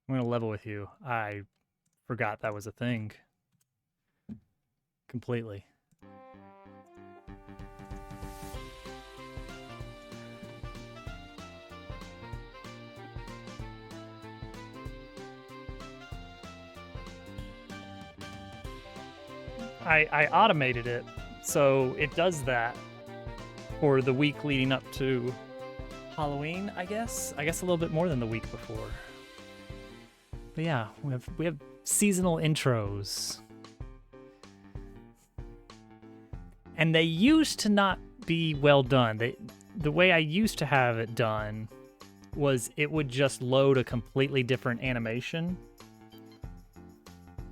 I'm gonna level with you. I forgot that was a thing completely. I automated it, so it does that for the week leading up to Halloween, I guess. I guess a little bit more than the week before. But yeah, we have seasonal intros. And they used to not be well done. The way I used to have it done was it would just load a completely different animation.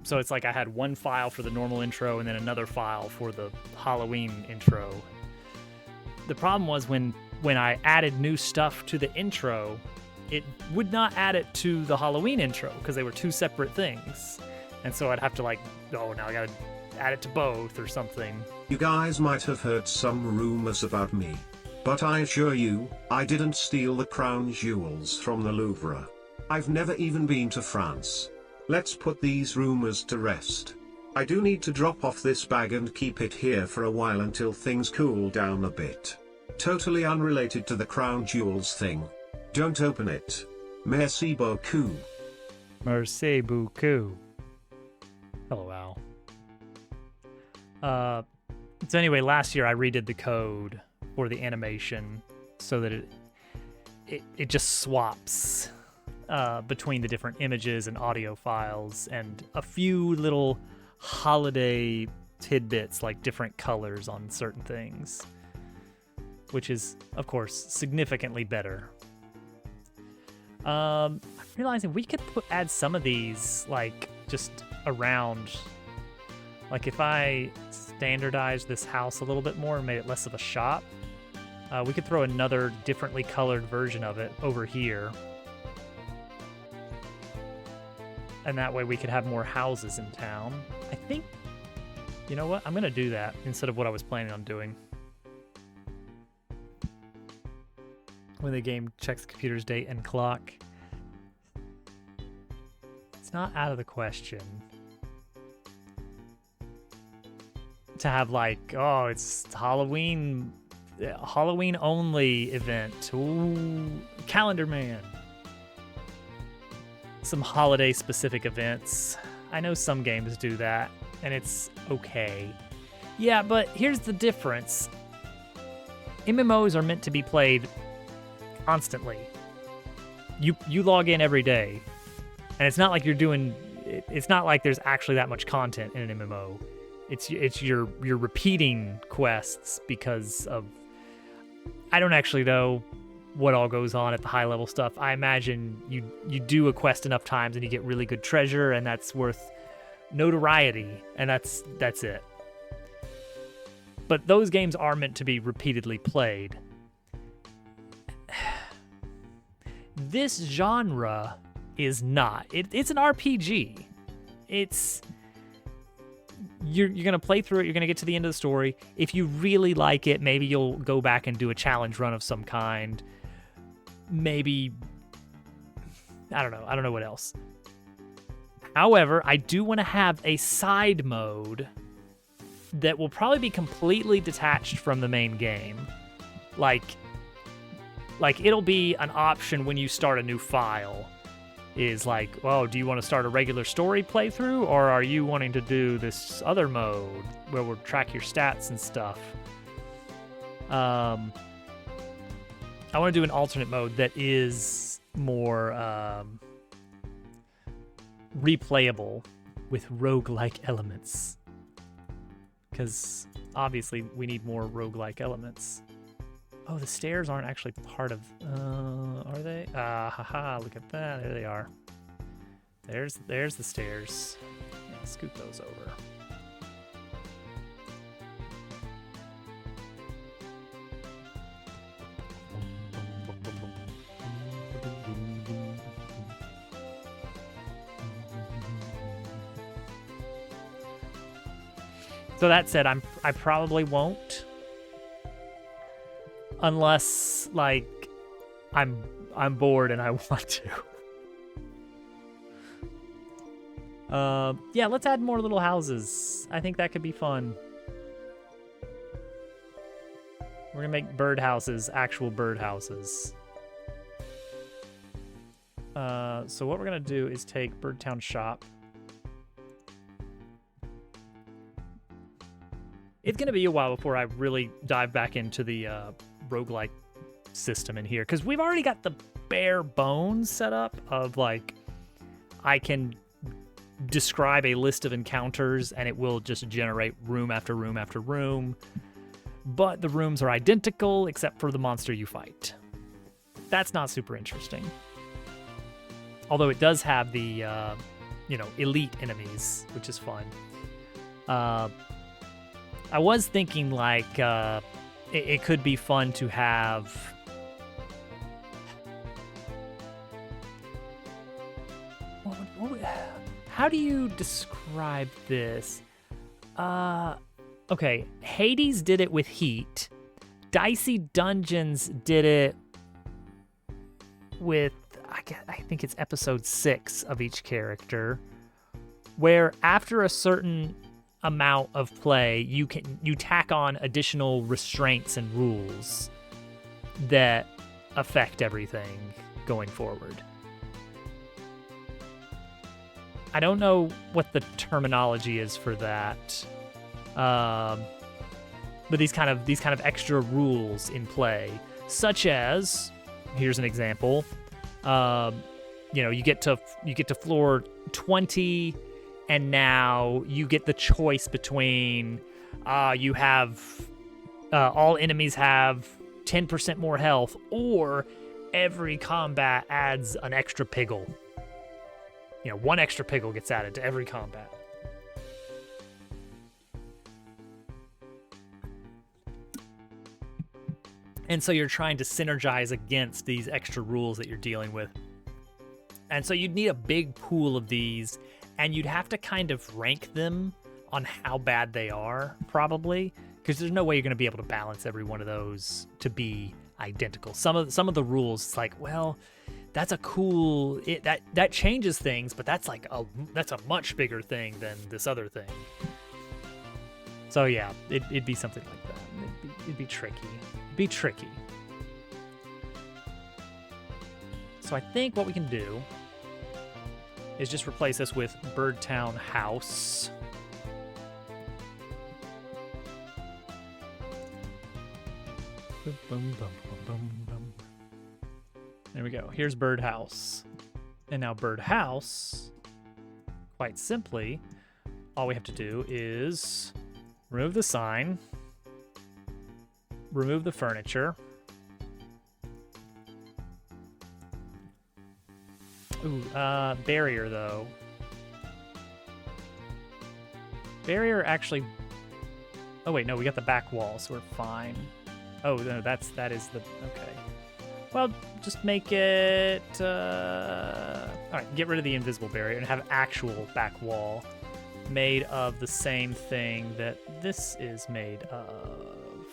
So it's like I had one file for the normal intro and then another file for the Halloween intro. The problem was when I added new stuff to the intro, it would not add it to the Halloween intro because they were two separate things. And so I'd have to now I gotta add it to both or something. You guys might have heard some rumors about me, but I assure you, I didn't steal the crown jewels from the Louvre. I've never even been to France. Let's put these rumors to rest. I do need to drop off this bag and keep it here for a while until things cool down a bit. Totally unrelated to the crown jewels thing. Don't open it. Merci beaucoup. Merci beaucoup. Hello, Al. So anyway, last year I redid the code for the animation so that it just swaps between the different images and audio files and a few little holiday tidbits like different colors on certain things, which is, of course, significantly better. I'm realizing we could add some of these just around. Like if I standardized this house a little bit more and made it less of a shop, we could throw another differently colored version of it over here. And that way we could have more houses in town. I think, you know what? I'm going to do that instead of what I was planning on doing. When the game checks the computer's date and clock. It's not out of the question to have it's Halloween only event. Ooh, Calendar Man. Some holiday specific events. I know some games do that, and it's okay. Yeah, but here's the difference. MMOs are meant to be played constantly. You log in every day, and it's not like it's not like there's actually that much content in an MMO. It's you're repeating quests because of, I don't actually know what all goes on at the high level stuff. I imagine you do a quest enough times and you get really good treasure, and that's worth notoriety, and that's it. But those games are meant to be repeatedly played. This genre is not. It's an RPG. You're gonna play through it, you're gonna get to the end of the story. If you really like it, maybe you'll go back and do a challenge run of some kind. Maybe, I don't know what else. However, I do want to have a side mode that will probably be completely detached from the main game. Like it'll be an option when you start a new file. Is do you want to start a regular story playthrough, or are you wanting to do this other mode where we'll track your stats and stuff? I want to do an alternate mode that is more replayable with roguelike elements. Because obviously we need more roguelike elements. Oh, the stairs aren't actually part of... are they? Haha, look at that. There they are. There's the stairs. Yeah, scoot those over. So that said, I probably won't. Unless I'm bored and I want to. Yeah, let's add more little houses. I think that could be fun. We're gonna make bird houses, actual bird houses. So what we're gonna do is take Birdtown Shop. It's gonna be a while before I really dive back into the roguelike system in here, because we've already got the bare bones set up of like, I can describe a list of encounters and it will just generate room after room after room, but the rooms are identical except for the monster you fight. That's not super interesting. Although it does have the, elite enemies, which is fun. I was thinking like it could be fun to have how do you describe this? Okay, Hades did it with heat. Dicey Dungeons did it with, I think it's episode 6 of each character, where after a certain amount of play, you tack on additional restraints and rules that affect everything going forward. I don't know what the terminology is for that, but these kind of extra rules in play, such as, here's an example. You get to floor 20, and now you get the choice between you have all enemies have 10% more health, or every combat adds an extra piggle. One extra piggle gets added to every combat. And so you're trying to synergize against these extra rules that you're dealing with. And so you'd need a big pool of these, and you'd have to kind of rank them on how bad they are, probably, because there's no way you're going to be able to balance every one of those to be identical. Some of the rules, it's like, well, that's a cool, that changes things, but that's a much bigger thing than this other thing. So yeah, it'd be something like that. It'd be tricky. So I think what we can do is just replace this with Birdtown House. There we go. Here's Birdhouse. And now Birdhouse, quite simply, all we have to do is remove the sign, remove the furniture. Ooh, barrier though. Barrier actually. Oh wait, no, we got the back wall, so we're fine. Oh no, that is the okay. Well, just make it. All right, get rid of the invisible barrier and have actual back wall made of the same thing that this is made of.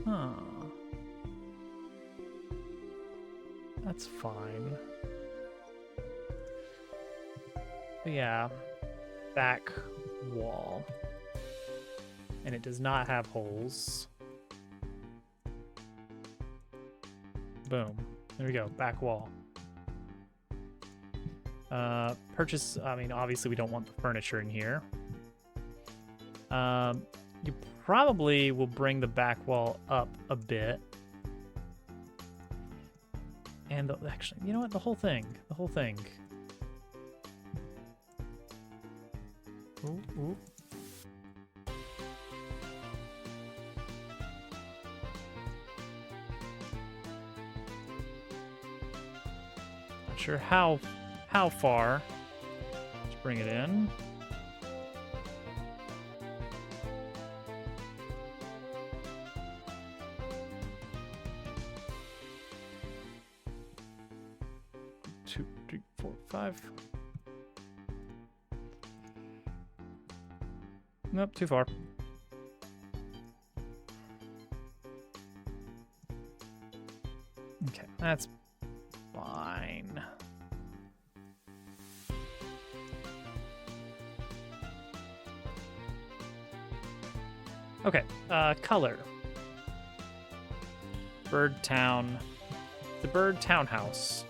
Huh. That's fine. But yeah, back wall. And it does not have holes. Boom. There we go, back wall. Purchase, I mean, obviously we don't want the furniture in here. You probably will bring the back wall up a bit. And actually, you know what? The whole thing. Ooh. Not sure how far. Let's bring it in. Two, three, four, five. Nope, too far. Okay, Okay, color. Bird Town. The Bird Townhouse.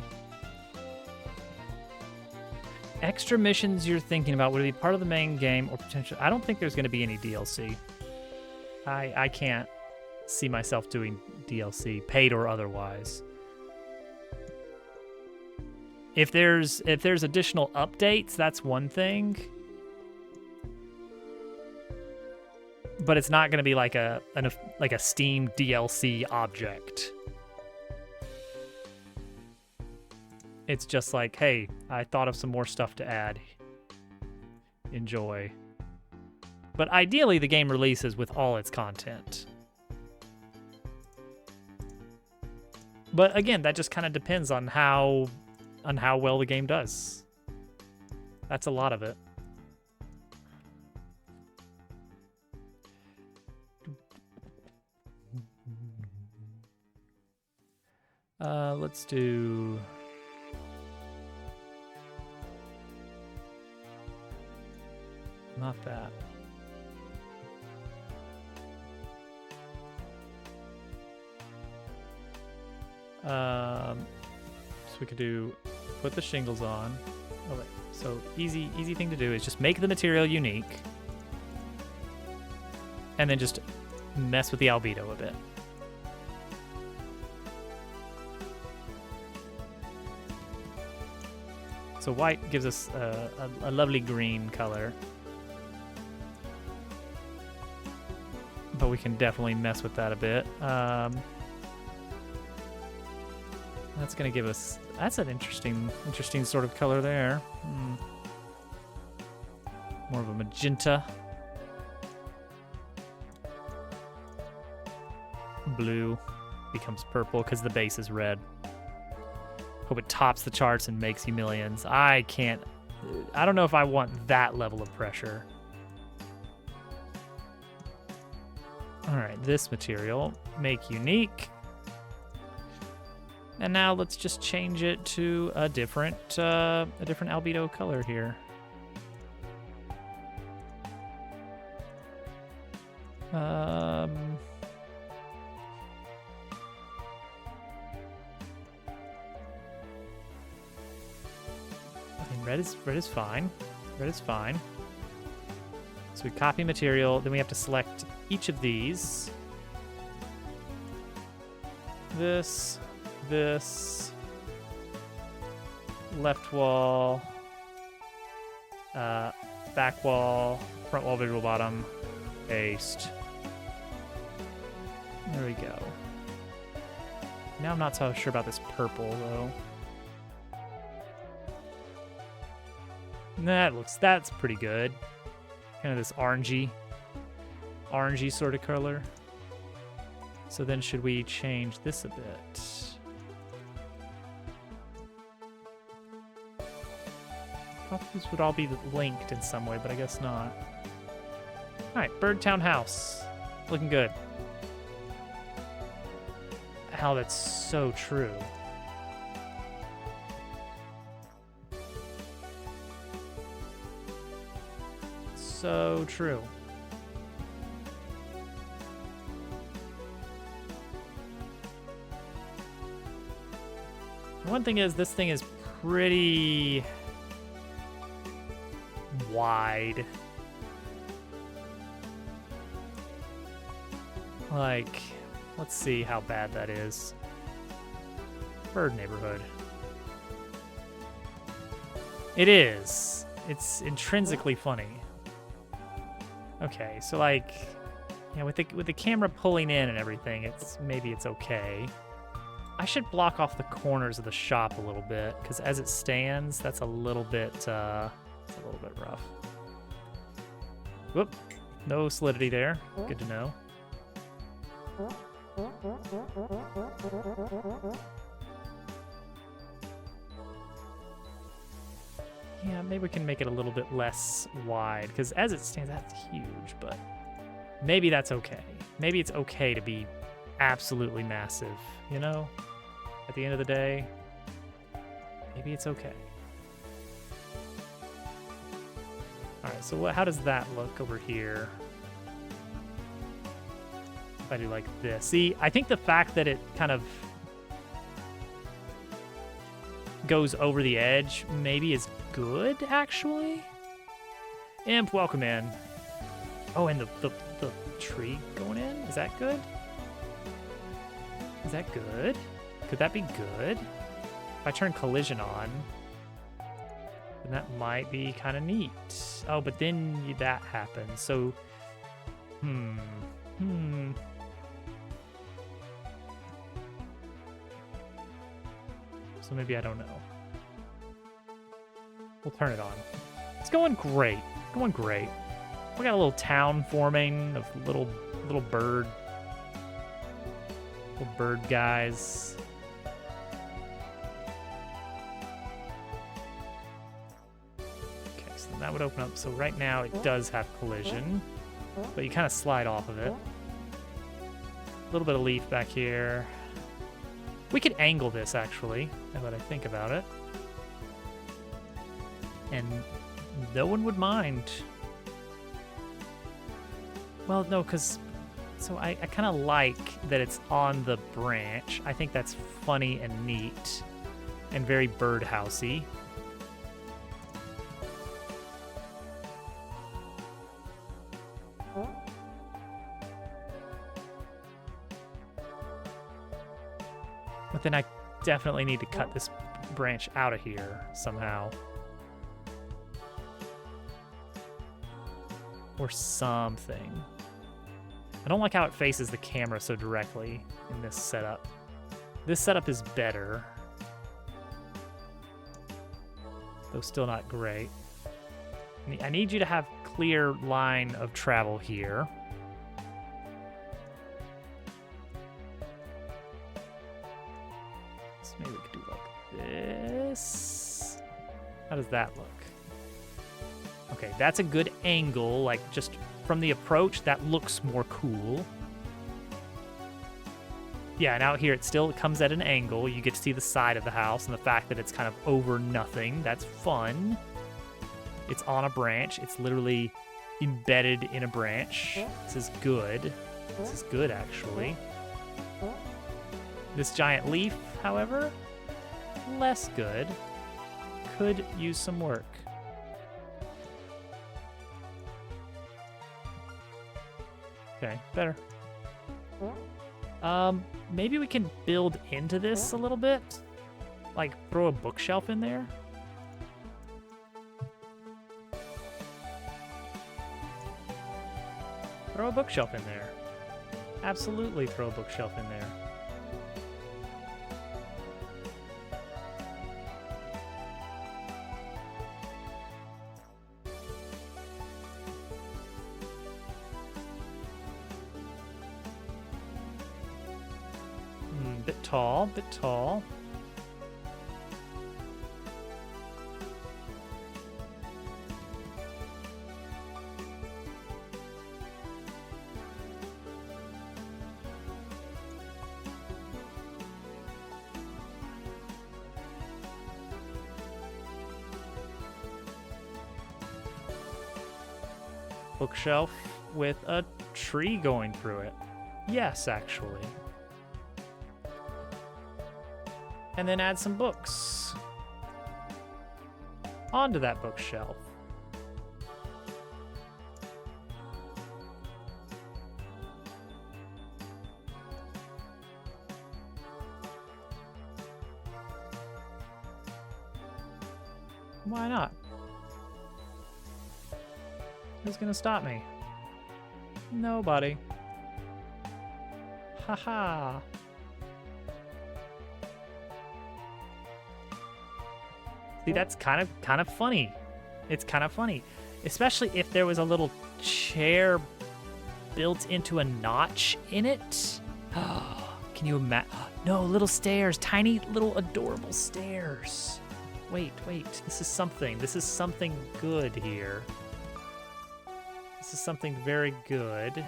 Extra missions you're thinking about, would it be part of the main game or potential? I don't think there's going to be any DLC. I can't see myself doing DLC, paid or otherwise. If there's additional updates, that's one thing. But it's not going to be like a Steam DLC object. It's just like, hey, I thought of some more stuff to add. Enjoy. But ideally, the game releases with all its content. But again, that just kind of depends on how well the game does. That's a lot of it. Let's do... Not that. So we could do, put the shingles on. Oh wait, so easy thing to do is just make the material unique. And then just mess with the albedo a bit. So white gives us a lovely green color. But we can definitely mess with that a bit. That's gonna give us, that's an interesting sort of color there. More of a magenta. Blue becomes purple because the base is red. Hope it tops the charts and makes you millions. I don't know if I want that level of pressure. All right, this material, make unique. And now let's just change it to a different albedo color here. I mean, red is fine. Red is fine. So we copy material, then we have to select each of these. This, left wall, back wall, front wall, visual bottom, paste. There we go. Now I'm not so sure about this purple though. That's pretty good. Kind of this orangey sort of color. So then should we change this a bit? I thought these would all be linked in some way, but I guess not. All right, Bird Townhouse. Looking good. How that's so true. So true. One thing is, this thing is pretty wide. Like, let's see how bad that is. Bird neighborhood. It is. It's intrinsically funny. Okay, so like, yeah, with the camera pulling in and everything, maybe it's okay. I should block off the corners of the shop a little bit, because as it stands, that's a little bit rough. Whoop, no solidity there. Good to know. Yeah, maybe we can make it a little bit less wide, because as it stands, that's huge, but maybe that's okay. Maybe it's okay to be absolutely massive, you know? At the end of the day, maybe it's okay. All right, so how does that look over here? If I do like this. See, I think the fact that it kind of goes over the edge maybe is good, actually. Imp, welcome in. Oh, and the tree going in? Is that good? Is that good? Could that be good? If I turn collision on, then that might be kind of neat. Oh, but then that happens. So, So maybe I don't know. We'll turn it on. It's going great. Going great. We got a little town forming of little bird guys. Okay, so that would open up. So right now it does have collision, but you kind of slide off of it. A little bit of leaf back here. We could angle this, actually, now that I think about it. And no one would mind. Well, no, because... So I kind of like that it's on the branch. I think that's funny and neat and very birdhousey. But then I definitely need to cut this branch out of here somehow. Or something. I don't like how it faces the camera so directly in this setup. This setup is better. Though still not great. I need you to have clear line of travel here. So maybe we could do like this. How does that look? Okay, that's a good angle, like just from the approach, that looks more cool. Yeah, and out here it still comes at an angle. You get to see the side of the house and the fact that it's kind of over nothing. That's fun. It's on a branch. It's literally embedded in a branch. This is good. This is good, actually. This giant leaf, however, less good. Could use some work. Okay, better. Maybe we can build into this a little bit. Like, throw a bookshelf in there. Throw a bookshelf in there. Absolutely throw a bookshelf in there. Bit tall, bit tall. Bookshelf with a tree going through it. Yes, actually. And then add some books onto that bookshelf. Why not? Who's gonna stop me? Nobody. Haha. See, that's kind of funny. It's kind of funny, especially if there was a little chair built into a notch in it. Can you imagine? No, little stairs, tiny little adorable stairs. Wait, this is something good here. This is something very good.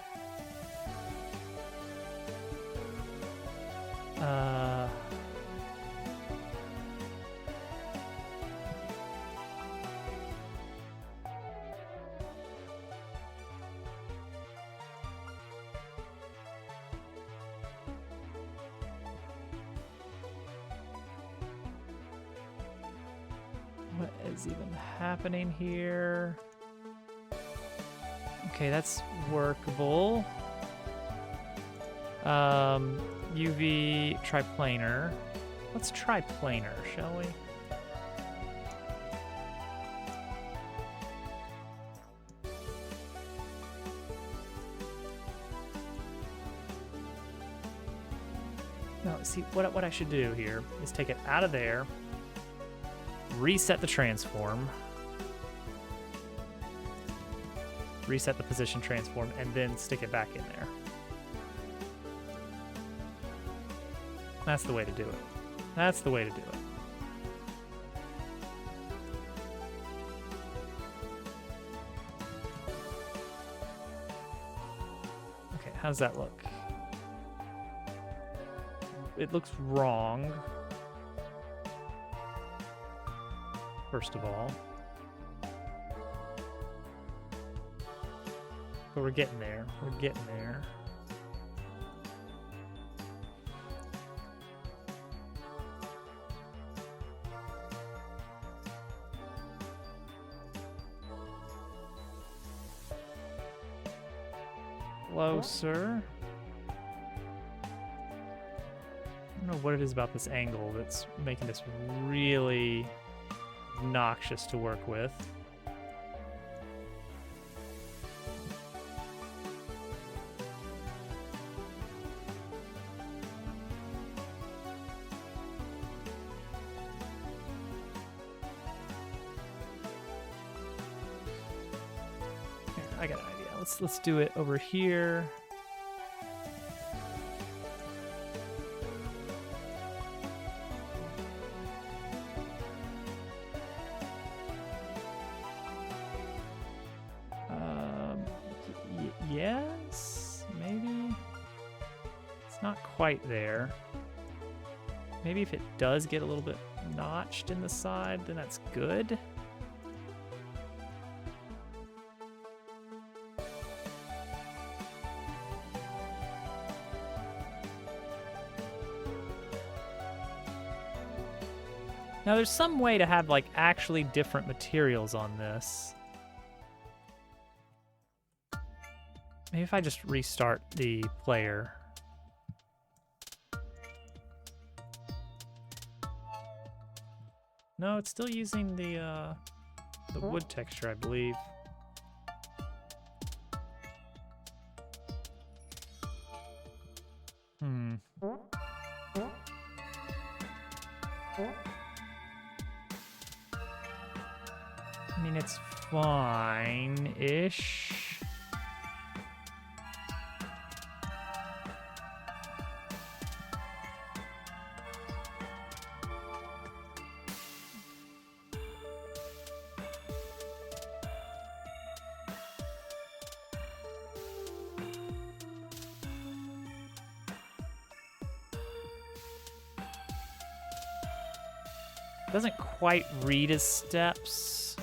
What is even happening here? Okay, that's workable. UV triplanar. Let's try planar, shall we? No, see, what I should do here is take it out of there, reset the transform, reset the position transform, and then stick it back in there. That's the way to do it. That's the way to do it. Okay, how does that look? It looks wrong. First of all. But we're getting there. We're getting there. Closer. I don't know what it is about this angle that's making this really obnoxious to work with. Here, I got an idea. Let's do it over here. Yes, maybe. It's not quite there. Maybe if it does get a little bit notched in the side, then that's good. Now there's some way to have like actually different materials on this. Maybe if I just restart the player. No, it's still using the wood texture, I believe. I mean, it's fine-ish. Doesn't quite read his steps,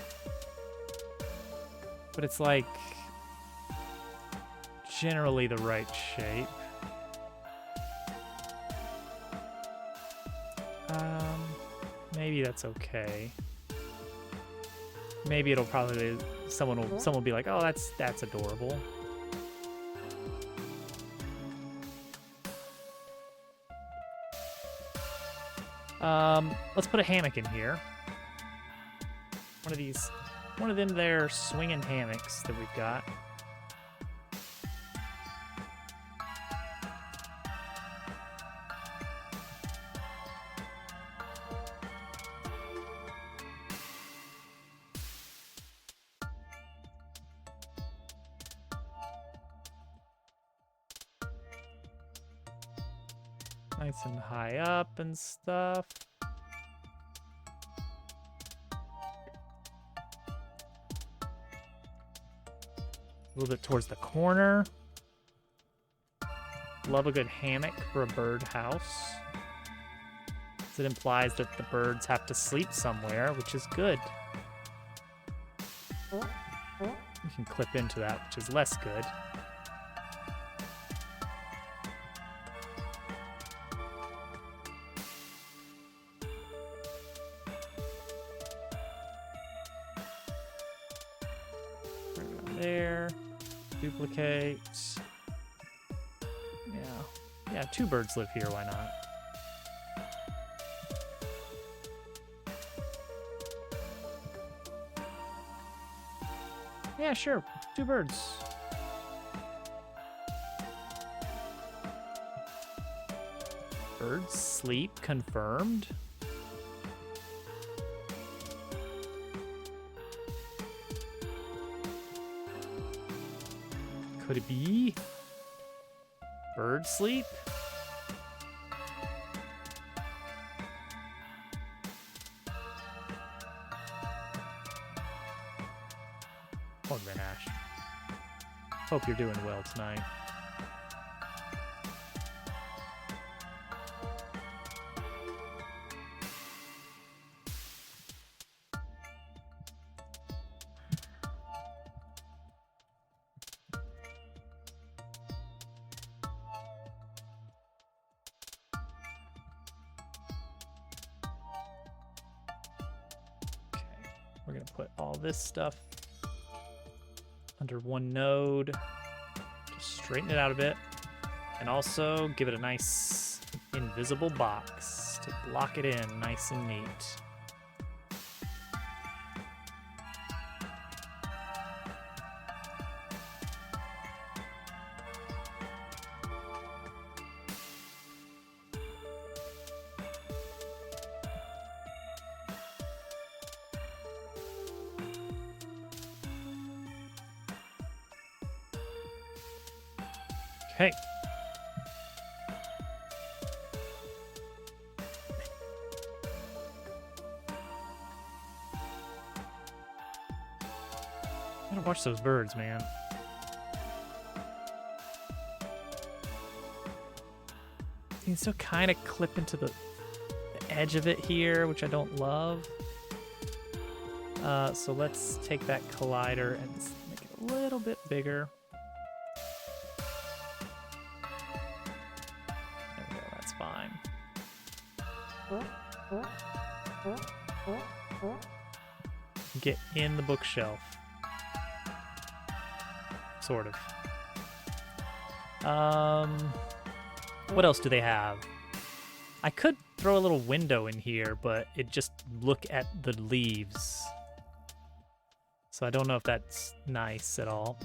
but it's like generally the right shape. Maybe that's okay. Maybe it'll probably someone will be like, "Oh, that's adorable." Let's put a hammock in here. One of them there swinging hammocks that we've got. Nice and high up and stuff. A little bit towards the corner. Love a good hammock for a bird house. It implies that the birds have to sleep somewhere, which is good. You can clip into that, which is less good. there. Duplicate. Yeah, 2 birds live here, why not? Yeah, sure, 2 birds. Birds sleep confirmed. Could it be? Bird sleep? Pugman Ash. Hope you're doing well tonight. We're going to put all this stuff under one node. Just straighten it out a bit. And also give it a nice invisible box to block it in nice and neat. Okay. I gotta watch those birds, man. You can still kind of clip into the edge of it here, which I don't love. So let's take that collider and make it a little bit bigger. Get in the bookshelf. Sort of. What else do they have? I could throw a little window in here, but it just look at the leaves. So I don't know if that's nice at all.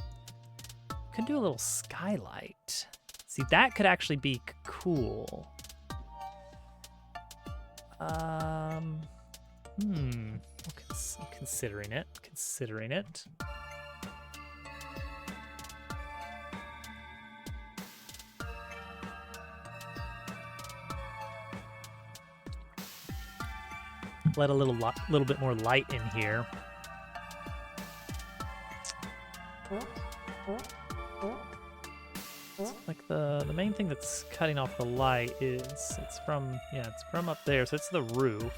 Could do a little skylight. See, that could actually be cool. I'm considering it. Let a little bit more light in here. Like the main thing that's cutting off the light is it's from up there, so it's the roof.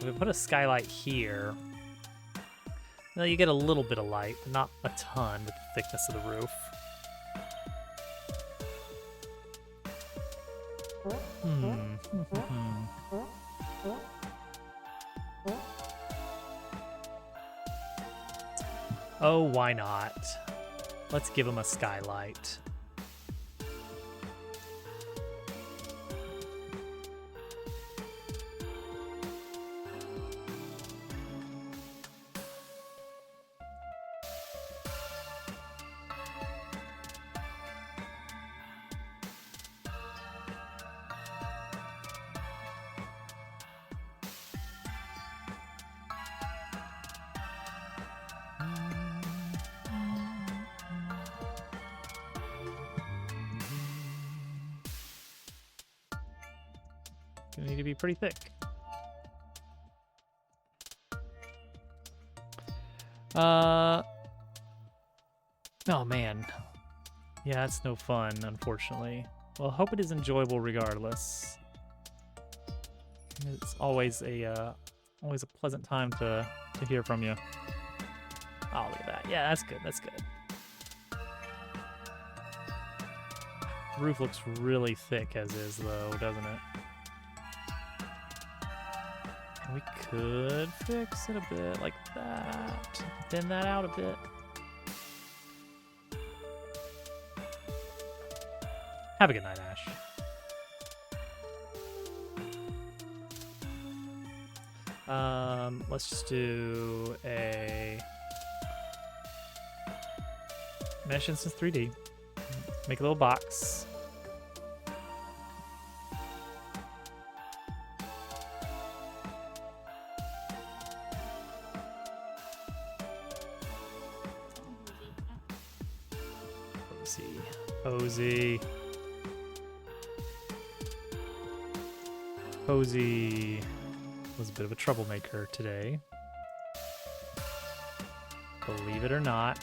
So we put a skylight here. Now you get a little bit of light, but not a ton with the thickness of the roof. Oh, why not? Let's give him a skylight. Gonna need to be pretty thick. Oh man. Yeah, that's no fun, unfortunately. Well, I hope it is enjoyable regardless. It's always a pleasant time to hear from you. Oh, look at that. Yeah, that's good. That's good. The roof looks really thick as is, though, doesn't it? And we could fix it a bit like that. Thin that out a bit. Have a good night, Ash. Let's just do a Mesh Instance 3D. Make a little box. Posey. Posey was a bit of a troublemaker today. Believe it or not.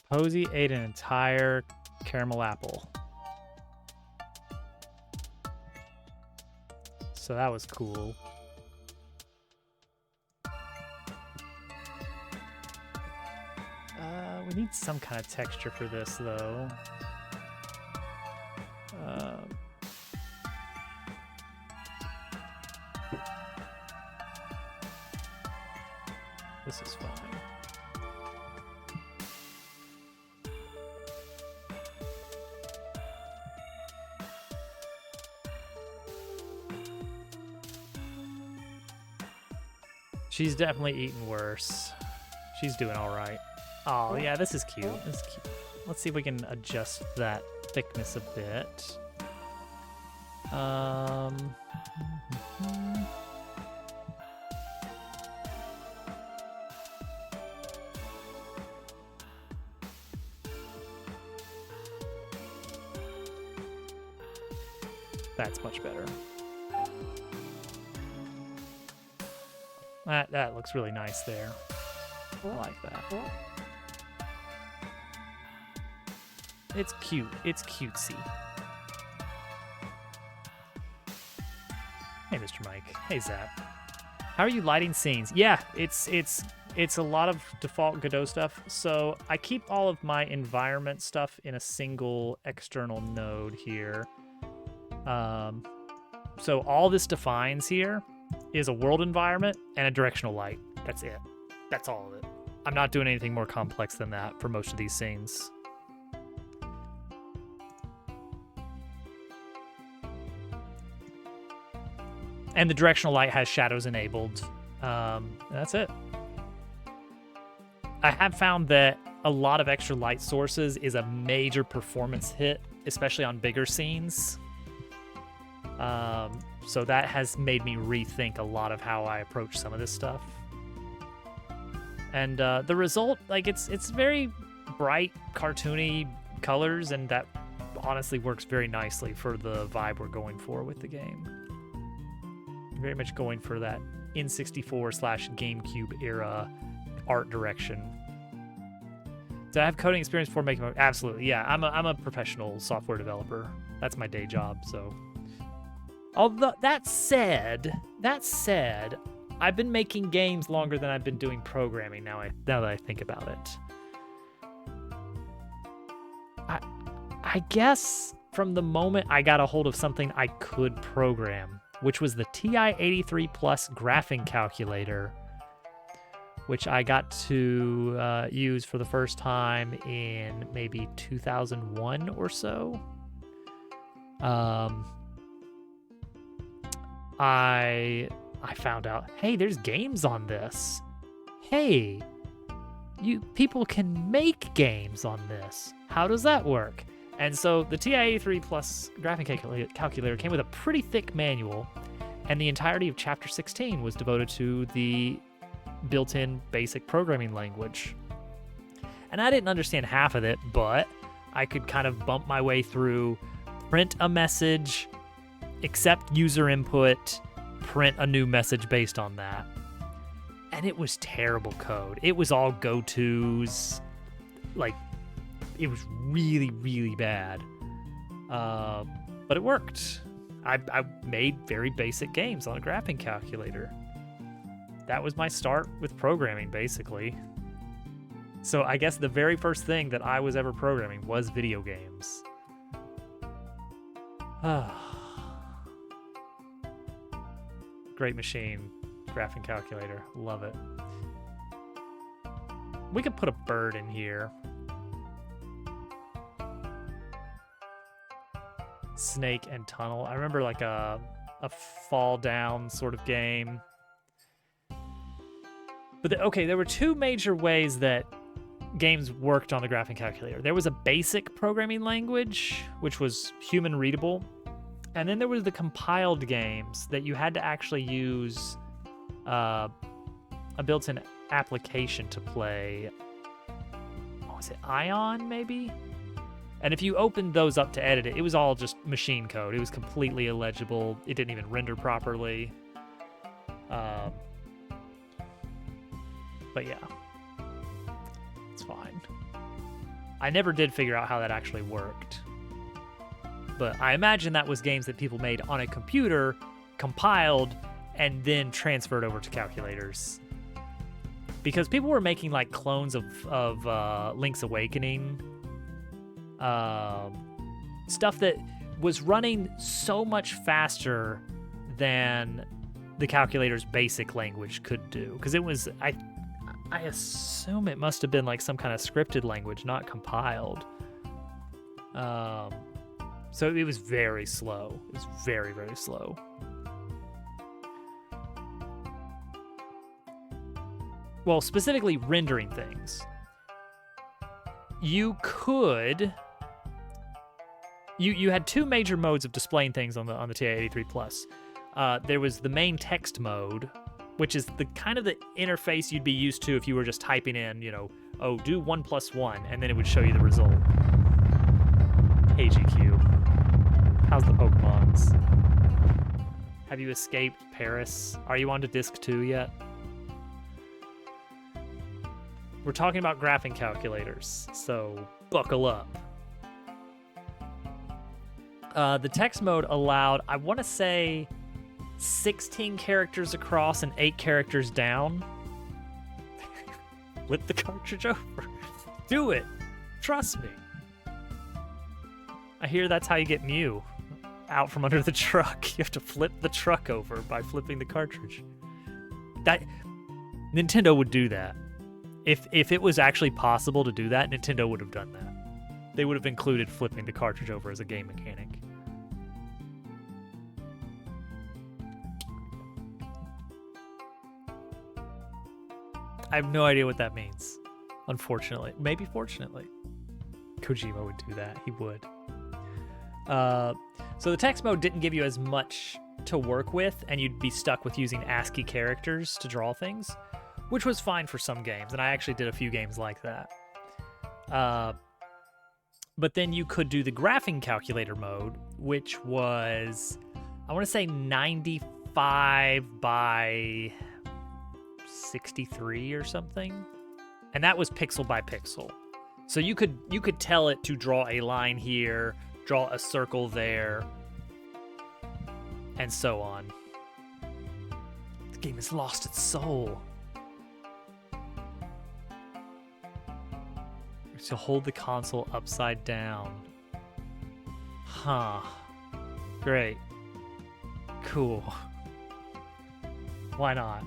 Posey ate an entire caramel apple. So that was cool. We need some kind of texture for this, though. This is fine. She's definitely eaten worse. She's doing all right. Oh, yeah, this is cute. This is cute. Let's see if we can adjust that thickness a bit. That's much better. That looks really nice there. I like that. It's cute. It's cutesy. Hey, Mr. Mike. Hey, Zap. How are you lighting scenes? Yeah, it's a lot of default Godot stuff. So I keep all of my environment stuff in a single external node here. So all this defines here is a world environment and a directional light. That's it. That's all of it. I'm not doing anything more complex than that for most of these scenes. And the directional light has shadows enabled. That's it. I have found that a lot of extra light sources is a major performance hit, especially on bigger scenes. So that has made me rethink a lot of how I approach some of this stuff. And the result, like, it's very bright, cartoony colors, and that honestly works very nicely for the vibe we're going for with the game. Very much going for that N64/GameCube era art direction. Do I have coding experience before making? Absolutely, yeah. I'm a professional software developer. That's my day job. So, although that said, I've been making games longer than I've been doing programming. Now that I think about it, I guess from the moment I got a hold of something I could program, which was the TI-83 Plus graphing calculator, which I got to use for the first time in maybe 2001 or so. I found out, hey, there's games on this. Hey, people can make games on this. How does that work? And so the TI-83 Plus graphing calculator came with a pretty thick manual, and the entirety of Chapter 16 was devoted to the built-in basic programming language. And I didn't understand half of it, but I could kind of bump my way through, print a message, accept user input, print a new message based on that. And it was terrible code. It was all go-tos. Like, it was really, really bad. But it worked. I made very basic games on a graphing calculator. That was my start with programming, basically. So I guess the very first thing that I was ever programming was video games. Great machine, graphing calculator, love it. We could put a bird in here. Snake and tunnel. I remember like a fall down sort of game. But okay, there were two major ways that games worked on the graphing calculator. There was a basic programming language, which was human readable. And then there was the compiled games that you had to actually use a built-in application to play. What was it, Ion, maybe? And if you opened those up to edit it, it was all just machine code. It was completely illegible. It didn't even render properly. But yeah, it's fine. I never did figure out how that actually worked. But I imagine that was games that people made on a computer, compiled, and then transferred over to calculators. Because people were making like clones of Link's Awakening, stuff that was running so much faster than the calculator's basic language could do. Because it was, I assume it must have been like some kind of scripted language, not compiled. So it was very slow. It was very, very slow. Well, specifically rendering things. You could... You had two major modes of displaying things on the TI-83 Plus. There was the main text mode, which is the kind of the interface you'd be used to if you were just typing in, you know, oh, do 1 + 1, and then it would show you the result. Hey, GQ. How's the Pokemons? Have you escaped Paris? Are you on to Disc 2 yet? We're talking about graphing calculators, so buckle up. The text mode allowed, I want to say, 16 characters across and 8 characters down. Flip the cartridge over. Do it. Trust me. I hear that's how you get Mew out from under the truck. You have to flip the truck over by flipping the cartridge. That Nintendo would do that. If it was actually possible to do that, Nintendo would have done that. They would have included flipping the cartridge over as a game mechanic. I have no idea what that means, unfortunately. Maybe fortunately. Kojima would do that. He would. So the text mode didn't give you as much to work with, and you'd be stuck with using ASCII characters to draw things, which was fine for some games, and I actually did a few games like that. But then you could do the graphing calculator mode, which was, I want to say 95 by 63 or something, and that was pixel by pixel. So you could tell it to draw a line here, draw a circle there, and so on. The game has lost its soul. To hold the console upside down. Huh. Great. Cool. Why not?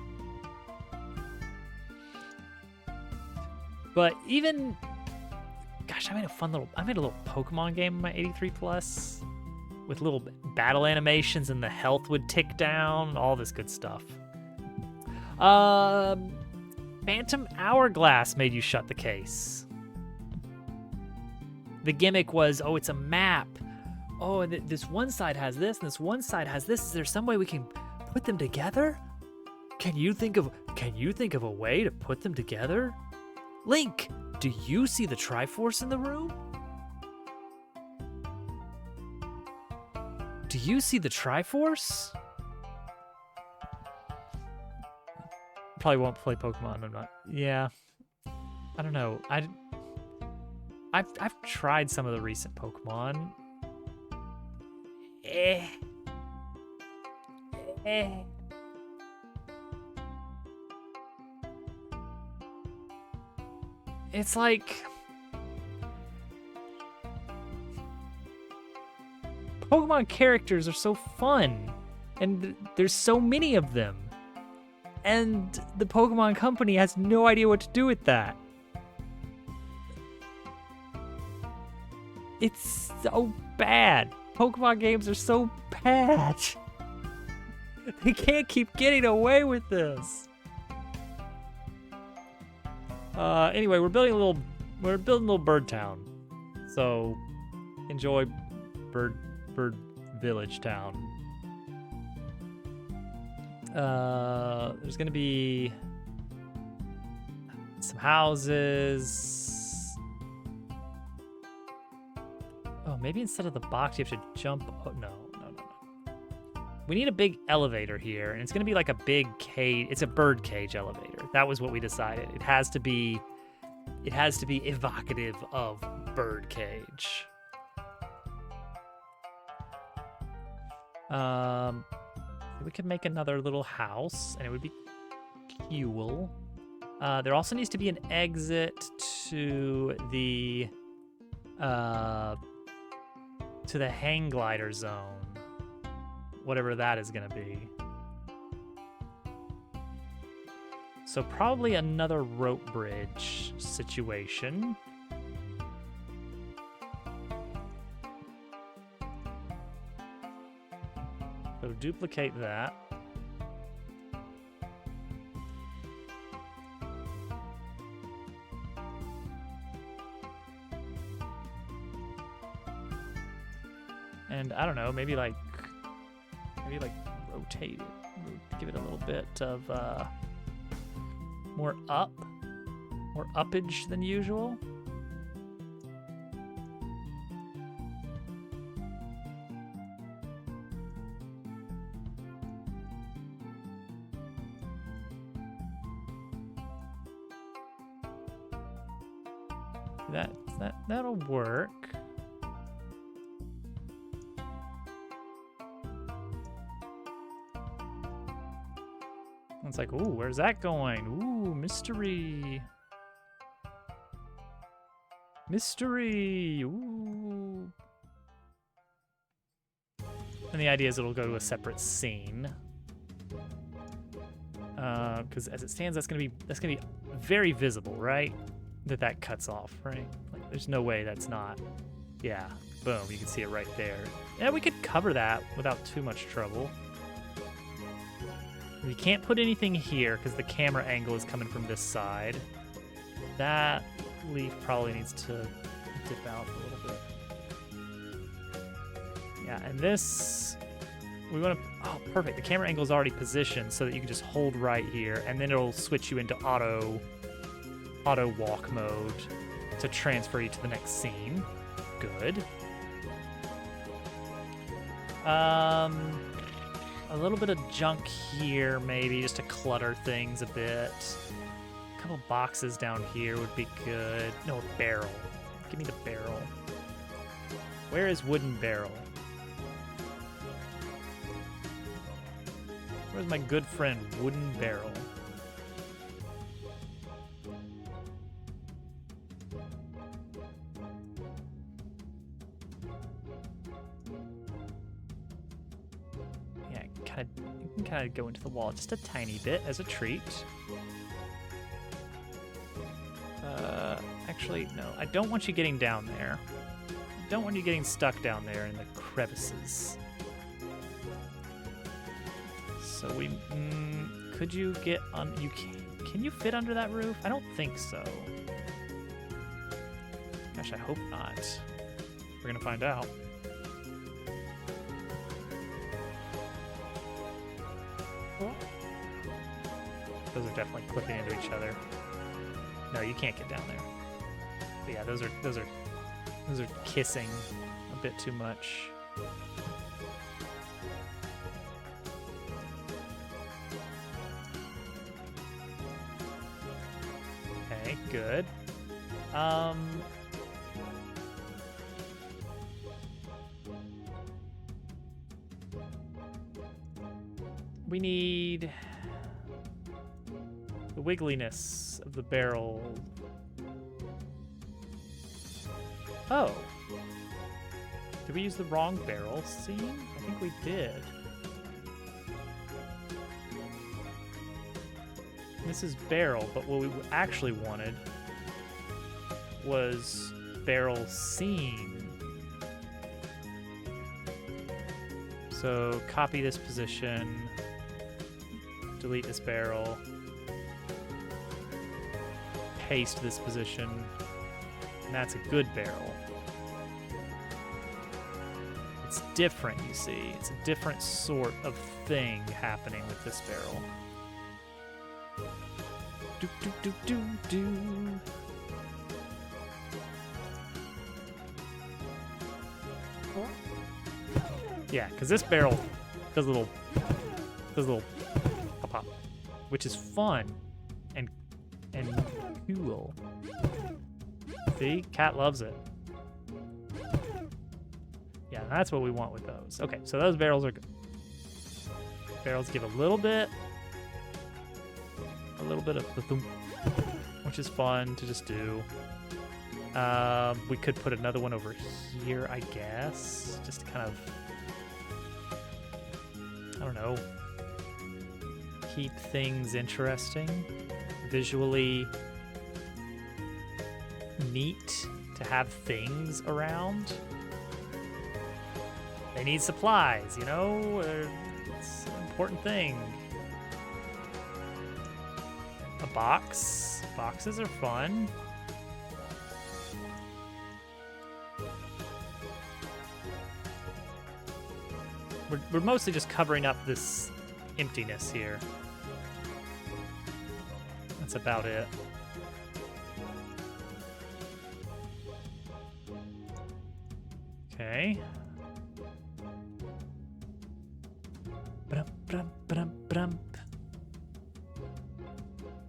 But even, gosh, I made a little Pokemon game on my 83 Plus with little battle animations, and the health would tick down, all this good stuff. Phantom Hourglass made you shut the case. The gimmick was, oh, it's a map. Oh, and this one side has this, and this one side has this. Is there some way we can put them together? Can you think of a way to put them together? Link, do you see the Triforce in the room? Do you see the Triforce? Probably won't play Pokemon. I'm not. Yeah. I don't know. I've tried some of the recent Pokemon. Eh. It's like Pokemon characters are so fun, and there's so many of them, and the Pokemon Company has no idea what to do with that. It's so bad. Pokemon games are so bad. They can't keep getting away with this. Anyway, we're building a little bird town. So enjoy bird village town. There's gonna be some houses. Oh, maybe instead of the box you have to jump. Oh, no. We need a big elevator here, and it's gonna be like a big cage. It's a bird cage elevator. That was what we decided. It has to be evocative of bird cage. We could make another little house, and it would be cool. There also needs to be an exit to the hang glider zone. Whatever that is gonna be. So probably another rope bridge situation. So duplicate that. And I don't know, maybe like rotate it, give it a little bit of more uppage than usual. That'll work. It's like, ooh, where's that going? Ooh, mystery. Mystery. Ooh. And the idea is it'll go to a separate scene. Because as it stands, that's gonna be very visible, right? That cuts off, right? Like, there's no way that's not. Yeah, boom, you can see it right there. Yeah, we could cover that without too much trouble. We can't put anything here because the camera angle is coming from this side. That leaf probably needs to dip out a little bit. Yeah, and this, we want to, oh, perfect. The camera angle is already positioned so that you can just hold right here, and then it'll switch you into auto walk mode to transfer you to the next scene. Good. A little bit of junk here, maybe, just to clutter things a bit. A couple boxes down here would be good. No, a barrel. Give me the barrel. Where is wooden barrel? Where's my good friend, wooden barrel? You can kind of go into the wall just a tiny bit as a treat. Actually, no, I don't want you getting down there. I don't want you getting stuck down there in the crevices. So we, could you get on, can you fit under that roof? I don't think so. Gosh, I hope not. We're gonna find out. Those are definitely clipping into each other. No, you can't get down there. But yeah, those are kissing a bit too much. Okay, good. We need the wiggliness of the barrel. Oh. Did we use the wrong barrel scene? I think we did. This is barrel, but what we actually wanted was barrel scene. So copy this position, delete this barrel, paste this position, and that's a good barrel. It's different, you see. It's a different sort of thing happening with this barrel. Do, do, do, do, do. Yeah, because this barrel does a little pop, which is fun and cool. See, Cat loves it. Yeah, that's what we want with those. Okay, so those barrels are good. Barrels give a little bit of the thump, which is fun to just do. We could put another one over here, I guess, just to kind of, I don't know, keep things interesting, visually neat to have things around. They need supplies, you know? It's an important thing. A box. Boxes are fun. We're mostly just covering up this emptiness here. That's about it. Okay.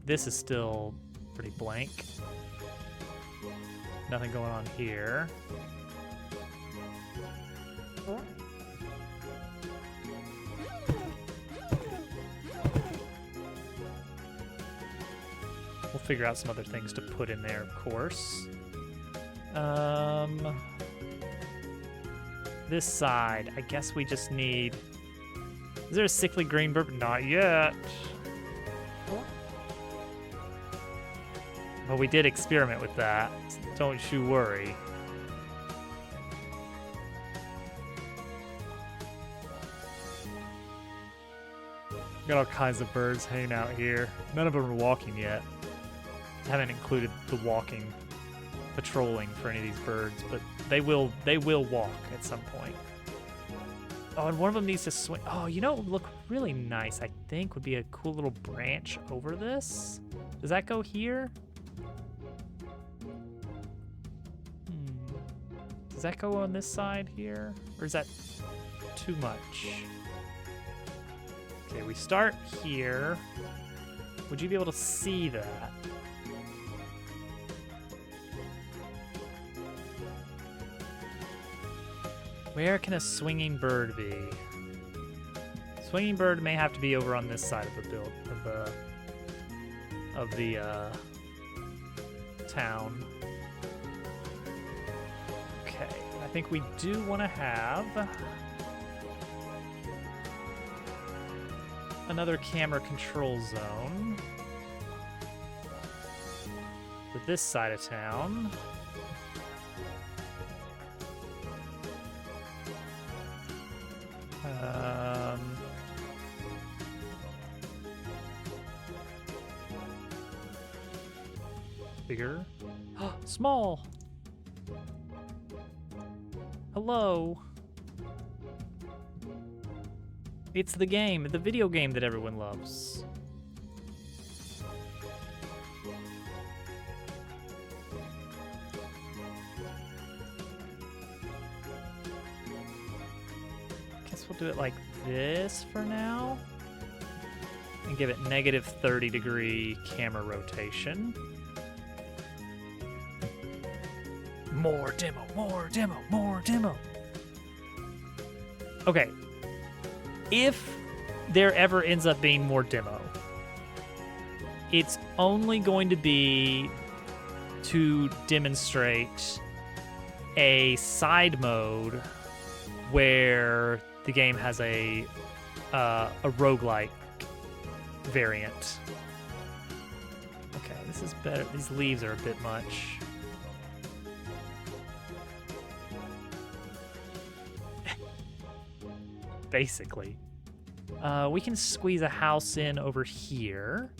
This is still pretty blank. Nothing going on here. We'll figure out some other things to put in there, of course. This side, I guess we just need... Is there a sickly green bird? Not yet. But we did experiment with that. Don't you worry. Got all kinds of birds hanging out here. None of them are walking yet. Haven't included the walking, patrolling for any of these birds, but they will walk at some point. Oh, and one of them needs to swing. Oh, you know what would look really nice, I think, would be a cool little branch over this. Does that go here? Does that go on this side here? Or is that too much? Okay, we start here. Would you be able to see that? Where can a swinging bird be? Swinging bird may have to be over on this side of the build of the town. Okay, I think we do want to have another camera control zone for this side of town. Bigger. Small. Hello. It's the game, the video game that everyone loves. Guess we'll do it like this for now. And give it negative 30-degree camera rotation. More demo, more demo, more demo. Okay. If there ever ends up being more demo. It's only going to be to demonstrate a side mode where the game has a roguelike variant. Okay, this is better. These leaves are a bit much. Basically. We can squeeze a house in over here.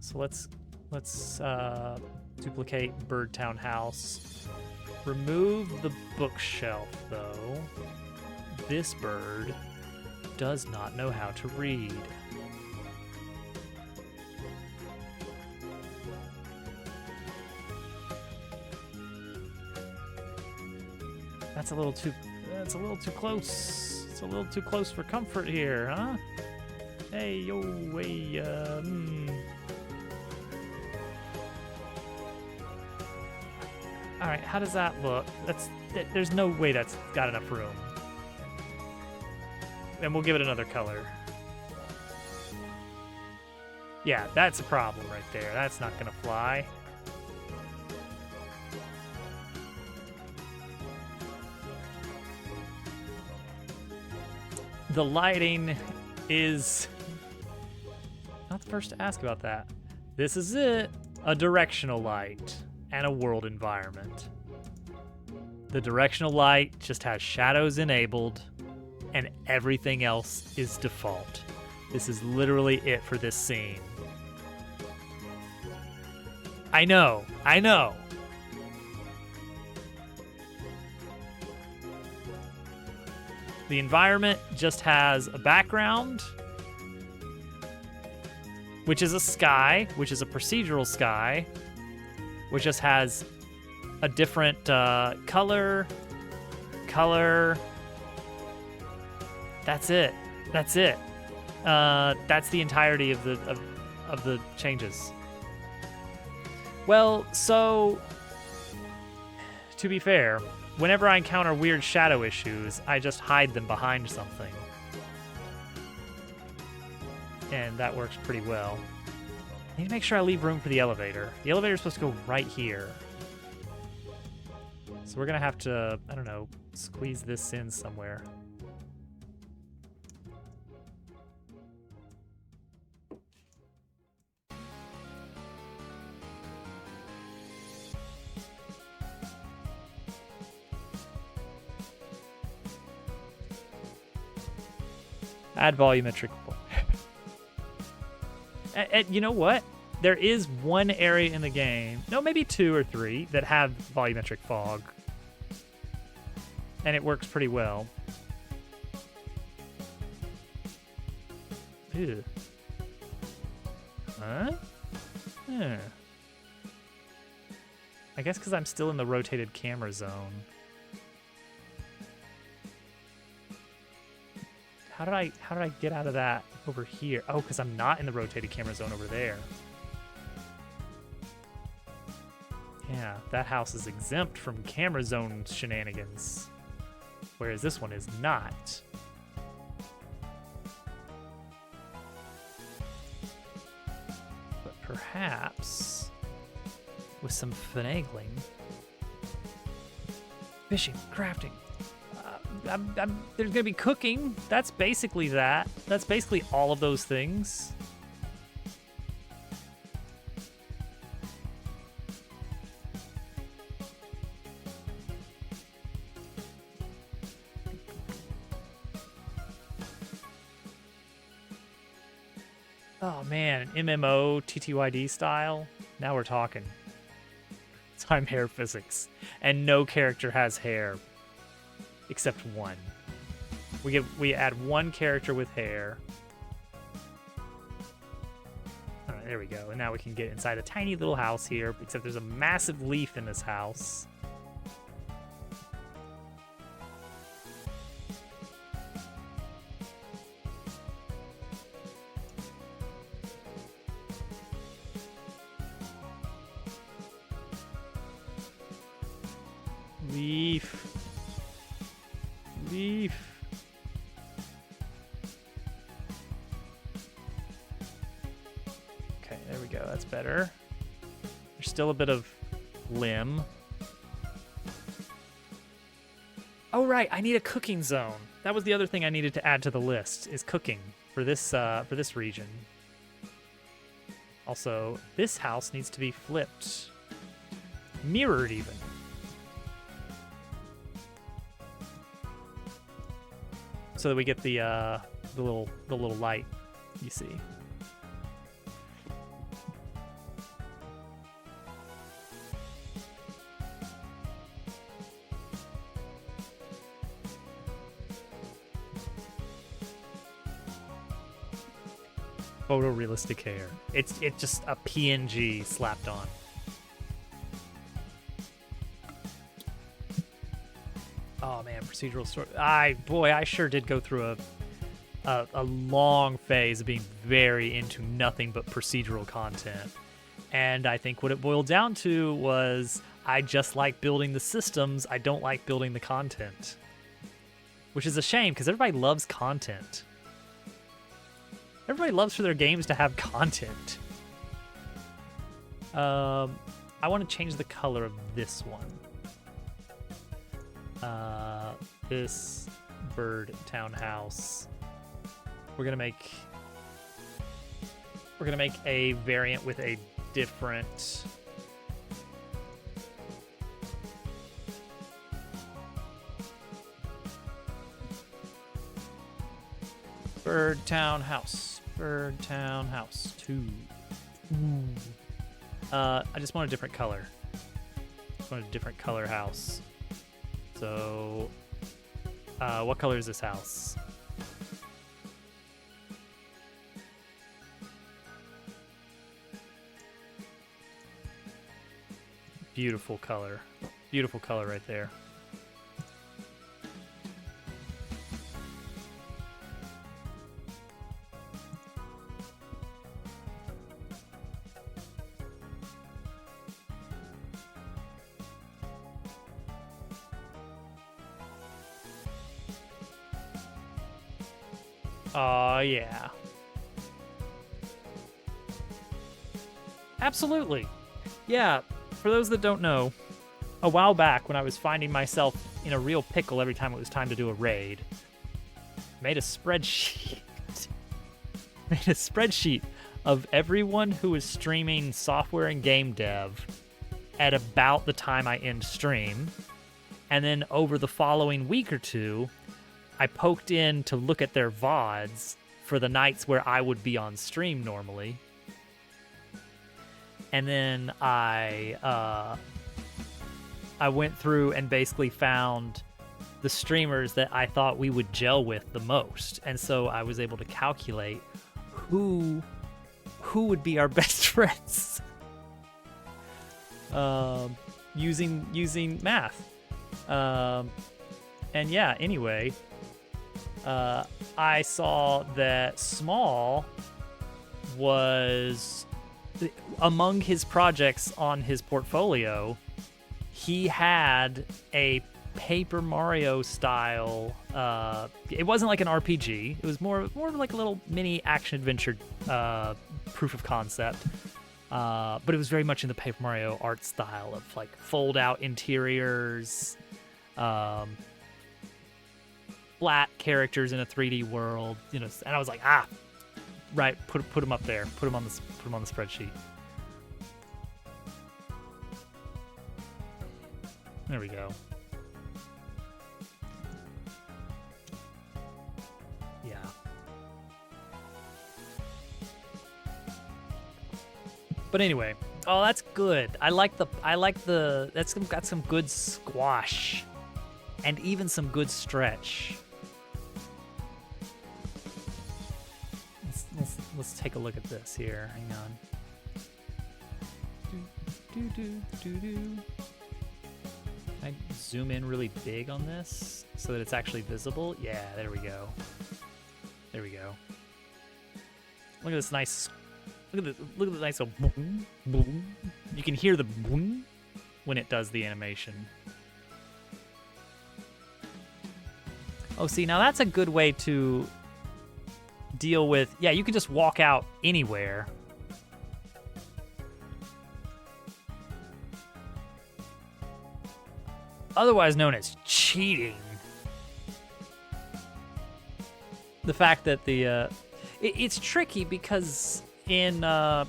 So let's duplicate Birdtown House. Remove the bookshelf, though. This bird does not know how to read. That's a little too close. It's a little too close for comfort here, huh? Hey, yo, hey, All right, how does that look? There's no way that's got enough room. And we'll give it another color. Yeah, that's a problem right there. That's not gonna fly. The lighting is not the first to ask about that. This is it, a directional light and a world environment. The directional light just has shadows enabled and everything else is default. This is literally it for this scene. I know. The environment just has a background, which is a sky, which is a procedural sky, which just has a different color. That's it. That's the entirety of the changes. Well, so to be fair, whenever I encounter weird shadow issues, I just hide them behind something. And that works pretty well. I need to make sure I leave room for the elevator. The elevator is supposed to go right here. So we're going to have to, I don't know, squeeze this in somewhere. Add volumetric. And you know what? There is one area in the game, no, maybe 2 or 3, that have volumetric fog. And it works pretty well. Ew. Huh? Yeah. I guess because I'm still in the rotated camera zone. How did I get out of that over here? Oh, because I'm not in the rotated camera zone over there. Yeah, that house is exempt from camera zone shenanigans, whereas this one is not. But perhaps with some finagling, fishing, crafting. There's gonna be cooking. That's basically that. That's basically all of those things. Oh man, MMO TTYD style. Now we're talking. Time hair physics, and no character has hair. Except one. We add one character with hair. All right, there we go. And now we can get inside a tiny little house here, except there's a massive leaf in this house. Leaf. That's better. There's still a bit of limb. Oh, right. I need a cooking zone. That was the other thing I needed to add to the list, is cooking for this region. Also, this house needs to be flipped. Mirrored, even. So that we get the little light you see. Photorealistic hair. It's just a PNG slapped on. Oh man, procedural story. I sure did go through a long phase of being very into nothing but procedural content. And I think what it boiled down to was I just like building the systems. I don't like building the content. Which is a shame because everybody loves content. Everybody loves for their games to have content. I want to change the color of this one. This bird townhouse. We're gonna make a variant with a different Bird Townhouse 2. Ooh. I just want a different color. Just want a different color house. So, what color is this house? Beautiful color. Beautiful color right there. Oh, yeah. Absolutely. Yeah, for those that don't know, a while back when I was finding myself in a real pickle every time it was time to do a raid, made a spreadsheet. Made a spreadsheet of everyone who was streaming software and game dev at about the time I end stream. And then over the following week or two, I poked in to look at their VODs for the nights where I would be on stream normally. And then I went through and basically found the streamers that I thought we would gel with the most. And so I was able to calculate who would be our best friends using math. And yeah, anyway, I saw that Small was, among his projects on his portfolio, he had a Paper Mario style, it wasn't like an RPG, it was more like a little mini action adventure proof of concept, but it was very much in the Paper Mario art style of like fold out interiors, flat characters in a 3D world, you know. And I was like, right, put him up there, put him on the spreadsheet. There we go. Yeah. But anyway, oh, that's good. I like the that's got some good squash and even some good stretch. Let's take a look at this here. Hang on. Can I zoom in really big on this so that it's actually visible? Yeah, there we go. There we go. Look at this nice. Look at the nice little boom, boom. You can hear the boom when it does the animation. Oh, see, now that's a good way to deal with. Yeah, you can just walk out anywhere otherwise known as cheating. The fact that it's tricky because in mine,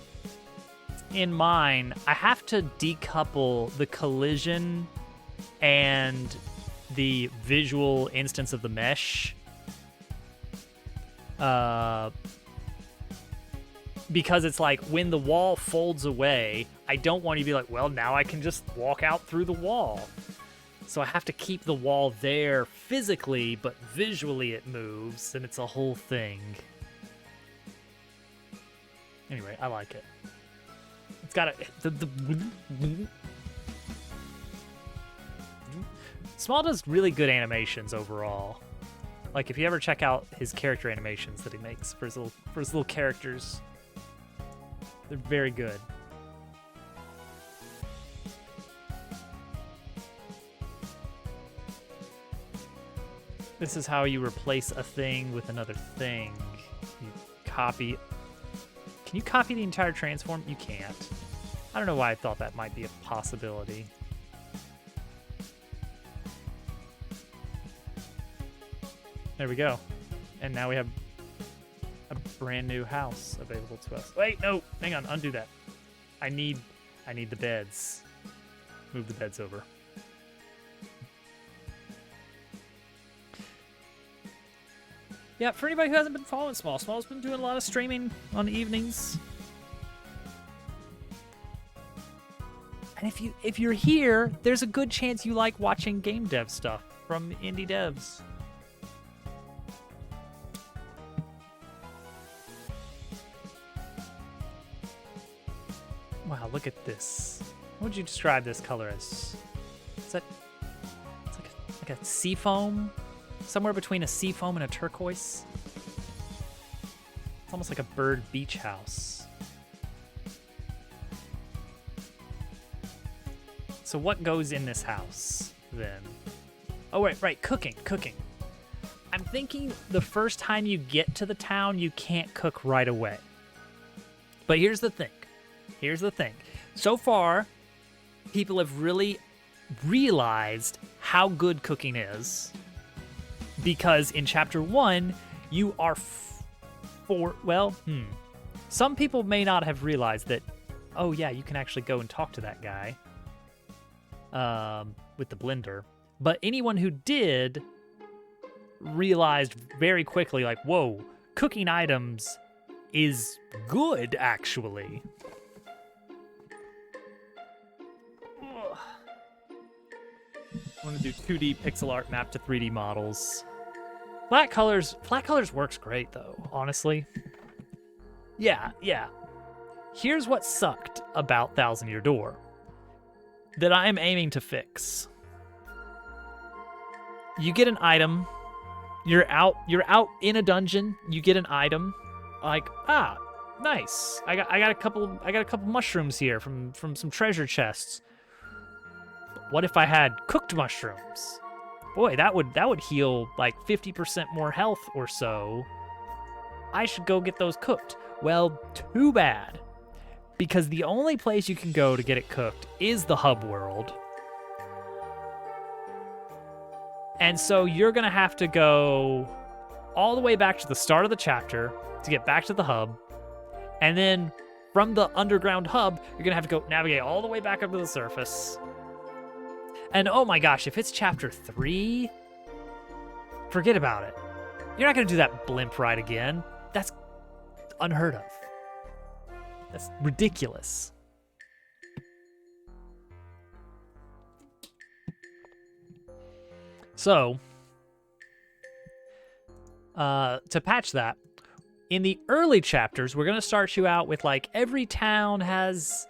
I have to decouple the collision and the visual instance of the mesh. Because it's like when the wall folds away, I don't want you to be like, well, now I can just walk out through the wall. So I have to keep the wall there physically, but visually it moves, and it's a whole thing. Anyway, I like it. It's got Small does really good animations overall. Like if you ever check out his character animations that he makes for his little characters, they're very good. This is how you replace a thing with another thing. You copy. Can you copy the entire transform? You can't. I don't know why I thought that might be a possibility. There we go. And now we have a brand new house available to us. Wait, no, hang on, undo that. I need the beds. Move the beds over. Yeah, for anybody who hasn't been following Small's been doing a lot of streaming on the evenings. And if you're here, there's a good chance you like watching game dev stuff from indie devs. Wow, look at this. What would you describe this color as? It's like a sea foam? Somewhere between a sea foam and a turquoise? It's almost like a bird beach house. So what goes in this house, then? Oh, right, cooking. I'm thinking the first time you get to the town, you can't cook right away. But here's the thing. So far, people have really realized how good cooking is. Because in Chapter 1, you are some people may not have realized that, oh yeah, you can actually go and talk to that guy with the blender. But anyone who did realized very quickly, like, whoa, cooking items is good, actually. I want to do 2D pixel art map to 3D models. Flat colors works great though, honestly. Yeah. Here's what sucked about Thousand Year Door that I am aiming to fix. You get an item, you're out in a dungeon, you get an item, like, nice. I got a couple mushrooms here from some treasure chests. What if I had cooked mushrooms? Boy, that would heal like 50% more health or so. I should go get those cooked. Well, too bad. Because the only place you can go to get it cooked is the hub world. And so you're going to have to go all the way back to the start of the chapter to get back to the hub. And then from the underground hub, you're going to have to go navigate all the way back up to the surface. And oh my gosh, if it's Chapter 3, forget about it. You're not going to do that blimp ride again. That's unheard of. That's ridiculous. So, to patch that, in the early chapters, we're going to start you out with like every town has,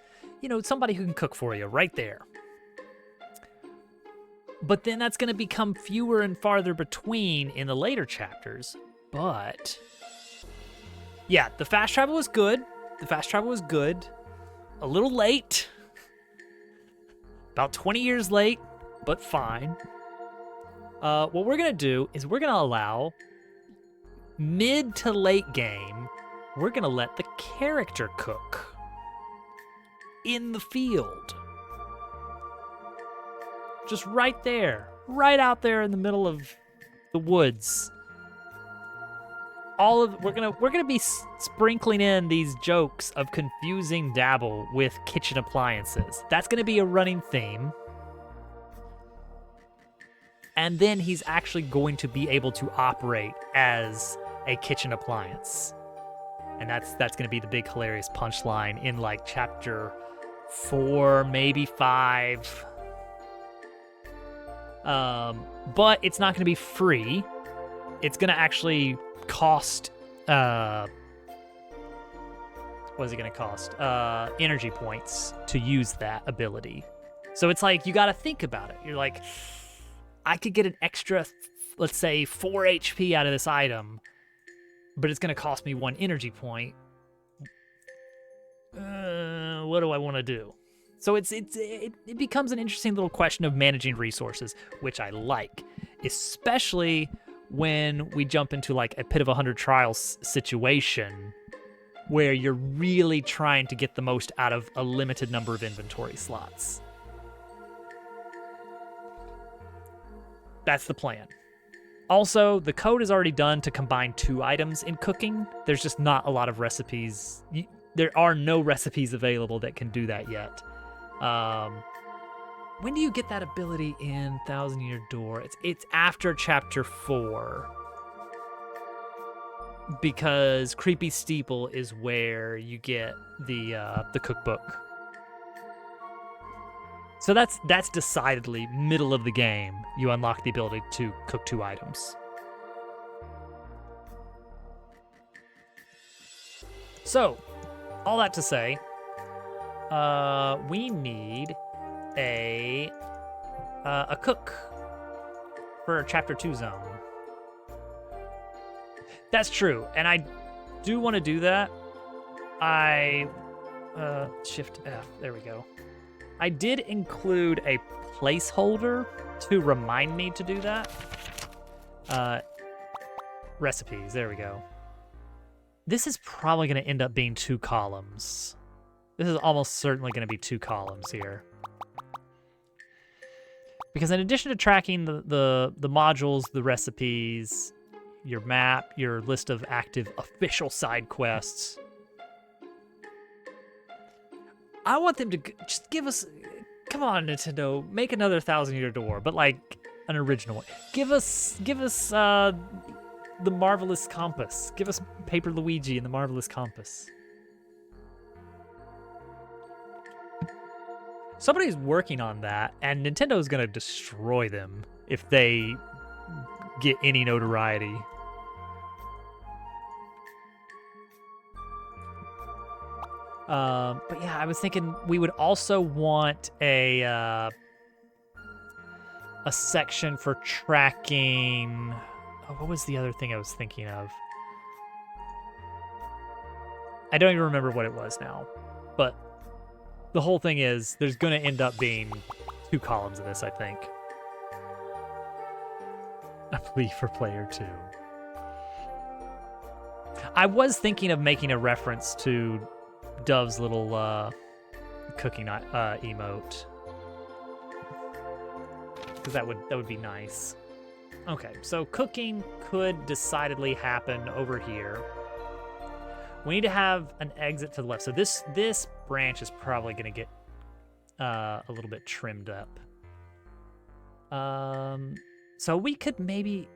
somebody who can cook for you right there. But then that's going to become fewer and farther between in the later chapters. But yeah, the fast travel was good. A little late. About 20 years late, but fine. What we're going to do is we're going to allow mid to late game, we're going to let the character cook in the field. just right there, right out there in the middle of the woods. We're gonna be sprinkling in these jokes of confusing Dabble with kitchen appliances. That's gonna be a running theme. And then he's actually going to be able to operate as a kitchen appliance. And that's going to be the big hilarious punchline in like chapter 4, maybe 5. But it's not going to be free. It's going to actually cost, what is it going to cost? Energy points to use that ability. So it's like, you got to think about it. You're like, I could get an extra, let's say, 4 HP out of this item, but it's going to cost me 1 energy point. What do I want to do? So it becomes an interesting little question of managing resources, which I like, especially when we jump into like a Pit of 100 Trials situation where you're really trying to get the most out of a limited number of inventory slots. That's the plan. Also, the code is already done to combine 2 items in cooking. There's just not a lot of recipes. There are no recipes available that can do that yet. When do you get that ability in Thousand Year Door? It's after chapter 4. Because Creepy Steeple is where you get the cookbook. So that's decidedly middle of the game. You unlock the ability to cook 2 items. So, all that to say, we need a cook for Chapter 2 zone. That's true, and I do want to do that. Shift F, there we go. I did include a placeholder to remind me to do that. Recipes, there we go. This is probably going to end up being 2 columns. This is almost certainly going to be 2 columns here. Because in addition to tracking the modules, the recipes, your map, your list of active official side quests, I want them to just give us, come on, Nintendo, make another Thousand Year Door, but like an original one. Give us the Marvelous Compass. Give us Paper Luigi and the Marvelous Compass. Somebody's working on that, and Nintendo is going to destroy them if they get any notoriety. But yeah, I was thinking we would also want a section for tracking. Oh, what was the other thing I was thinking of? I don't even remember what it was now. But the whole thing is there's going to end up being 2 columns of this, I think. A plea for player 2. I was thinking of making a reference to Dove's little cooking emote, because that would be nice. Okay, so cooking could decidedly happen over here. We need to have an exit to the left. So this branch is probably going to get a little bit trimmed up. So we could maybe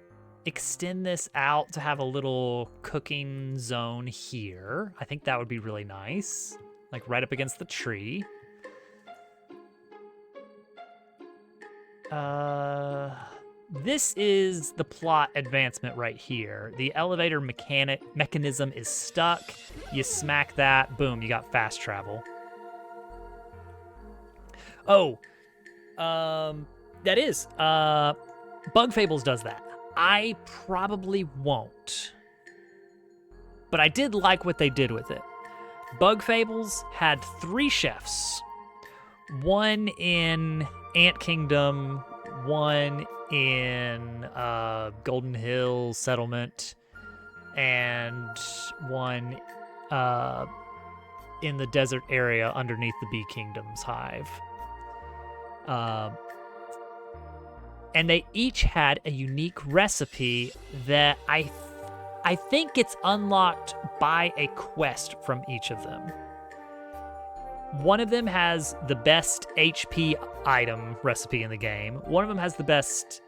extend this out to have a little cooking zone here. I think that would be really nice. Like right up against the tree. This is the plot advancement right here. The elevator mechanism is stuck. You smack that, boom, you got fast travel. Oh, that is, Bug Fables does that. I probably won't. But I did like what they did with it. Bug Fables had 3 chefs. One in Ant Kingdom, one in Golden Hill Settlement, and one in the desert area underneath the Bee Kingdom's hive. And they each had a unique recipe that I think it's unlocked by a quest from each of them. One of them has the best HP item recipe in the game. One of them has the best,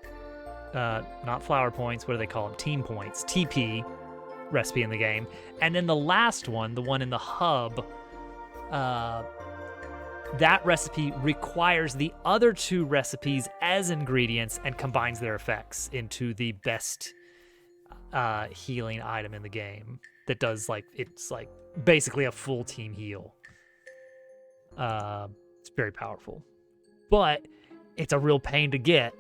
not flower points, what do they call them? Team points, TP recipe in the game. And then the last one, the one in the hub, that recipe requires the other two recipes as ingredients and combines their effects into the best healing item in the game that does, like, it's like basically a full team heal. It's very powerful, but it's a real pain to get.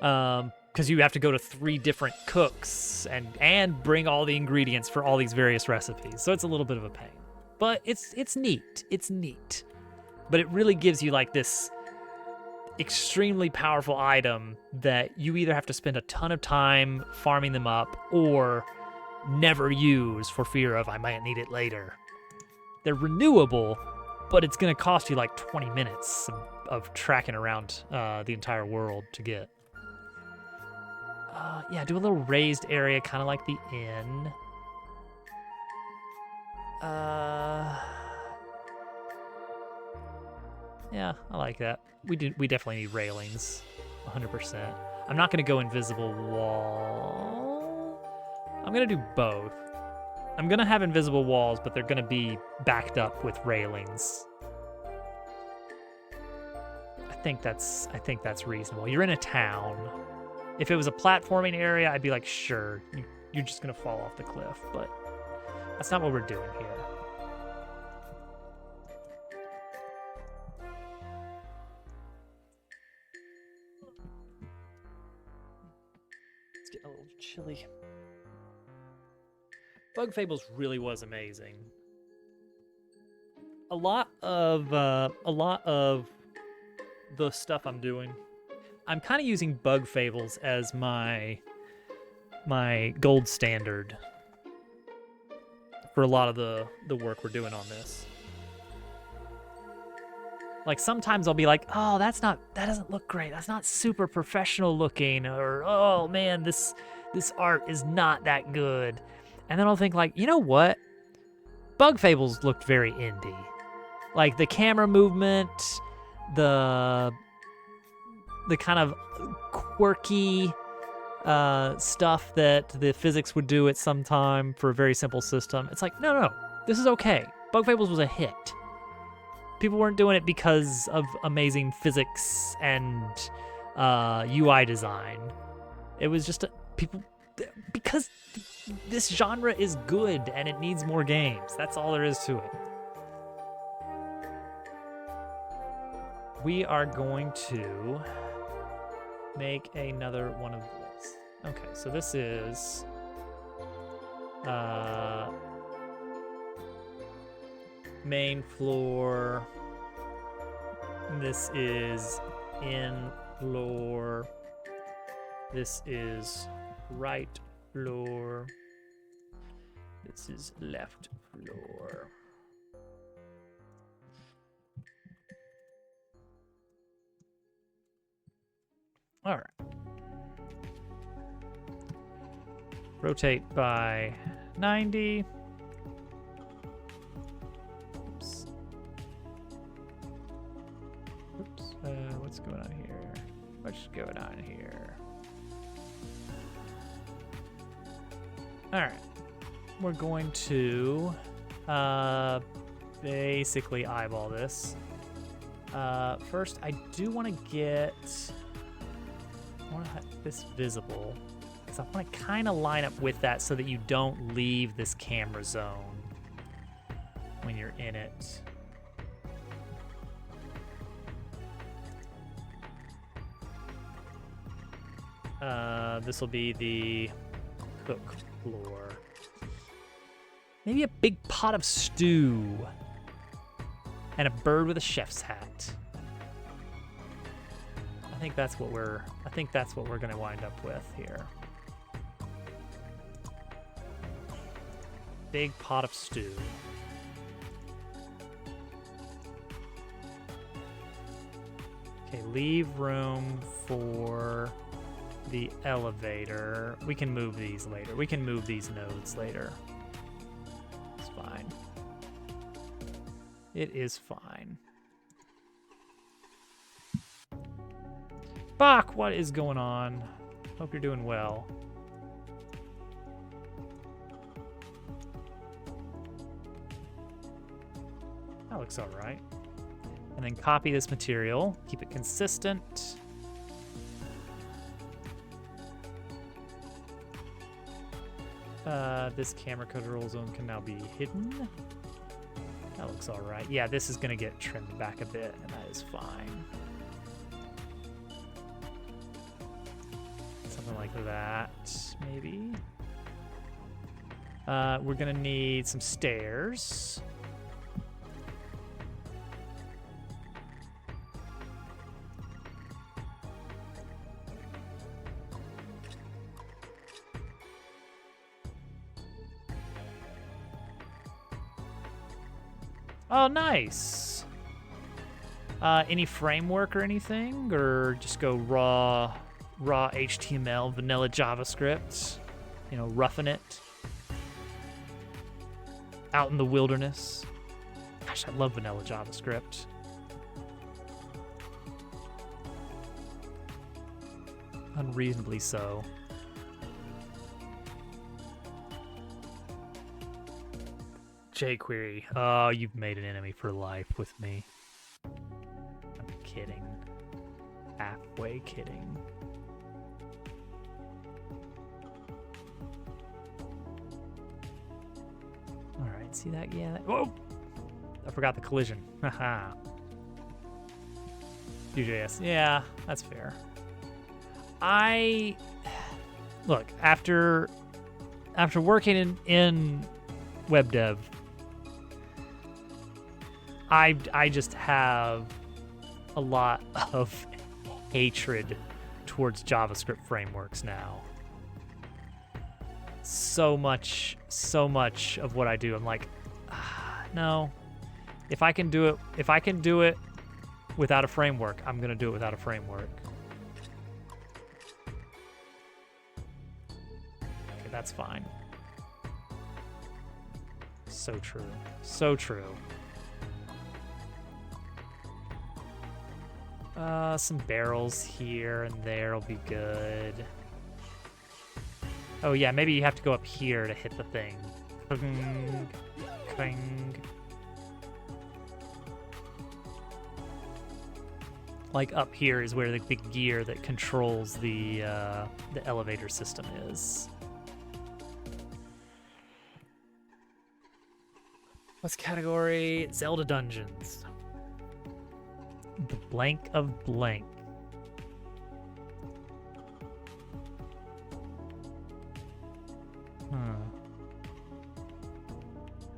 Because you have to go to 3 different cooks and bring all the ingredients for all these various recipes. So it's a little bit of a pain, but it's neat. It's neat, but it really gives you like this extremely powerful item that you either have to spend a ton of time farming them up or never use for fear of I might need it later. They're renewable, but it's going to cost you like 20 minutes of tracking around the entire world to get. Yeah, do a little raised area, kind of like the inn. Yeah, I like that. We definitely need railings, 100%. I'm not gonna go invisible wall. I'm gonna do both. I'm gonna have invisible walls, but they're gonna be backed up with railings. I think that's reasonable. You're in a town. If it was a platforming area, I'd be like, sure, you're just gonna fall off the cliff, but that's not what we're doing here. It's getting a little chilly. Bug Fables really was amazing. A lot of the stuff I'm doing, I'm kind of using Bug Fables as my gold standard for a lot of the work we're doing on this. Like sometimes I'll be like, oh, that doesn't look great. That's not super professional looking, or oh man, this art is not that good. And then I'll think like, you know what? Bug Fables looked very indie. Like the camera movement, the kind of quirky stuff that the physics would do at some time for a very simple system. It's like, no, this is okay. Bug Fables was a hit. People weren't doing it because of amazing physics and UI design. It was just because this genre is good and it needs more games. That's all there is to it. We are going to make another one of this. Okay, so this is main floor. This is in floor. This is right floor. This is left floor. All right. Rotate by 90. Oops. What's going on here? What's going on here? All right. We're going to basically eyeball this. First, I do want to get... I want to have this visible because I want to kind of line up with that so that you don't leave this camera zone when you're in it. This will be the cook floor. Maybe a big pot of stew and a bird with a chef's hat. I think that's what we're going to wind up with here. Big pot of stew. Okay, leave room for the elevator. We can move these later. We can move these nodes later. It's fine. It is fine. Bach, what is going on? Hope you're doing well. That looks all right. And then copy this material. Keep it consistent. This camera control zone can now be hidden. That looks all right. Yeah, this is gonna get trimmed back a bit, and that is fine. Something like that, maybe. We're gonna need some stairs. Oh, nice. Any framework or anything, or just go raw HTML, vanilla JavaScript, you know, roughing it out in the wilderness. Gosh, I love vanilla JavaScript. Unreasonably so. jQuery. Oh, you've made an enemy for life with me. I'm kidding. Halfway kidding. Alright, see that? Yeah. Whoa! I forgot the collision. Haha. Vue.js. Yeah, that's fair. Look, after working in web dev, I just have a lot of hatred towards JavaScript frameworks now. So much of what I do, I'm like, no. If I can do it without a framework, I'm gonna do it without a framework. Okay, that's fine. So true. So true. Some barrels here and there will be good. Oh yeah, maybe you have to go up here to hit the thing. Cling, cling. Like up here is where the big gear that controls the elevator system is. What's category? Zelda Dungeons. The blank of blank.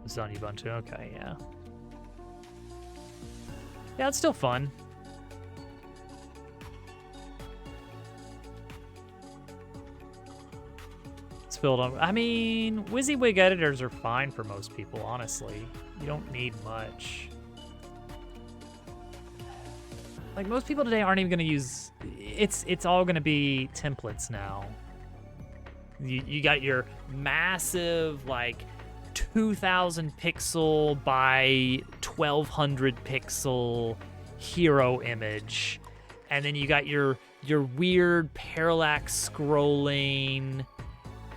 It's on Ubuntu. Okay, yeah. Yeah, it's still fun. It's built on. I mean, WYSIWYG editors are fine for most people, honestly. You don't need much. Like, most people today aren't even going to use... It's all going to be templates now. You got your massive, like, 2,000 pixel by 1,200 pixel hero image. And then you got your weird parallax scrolling...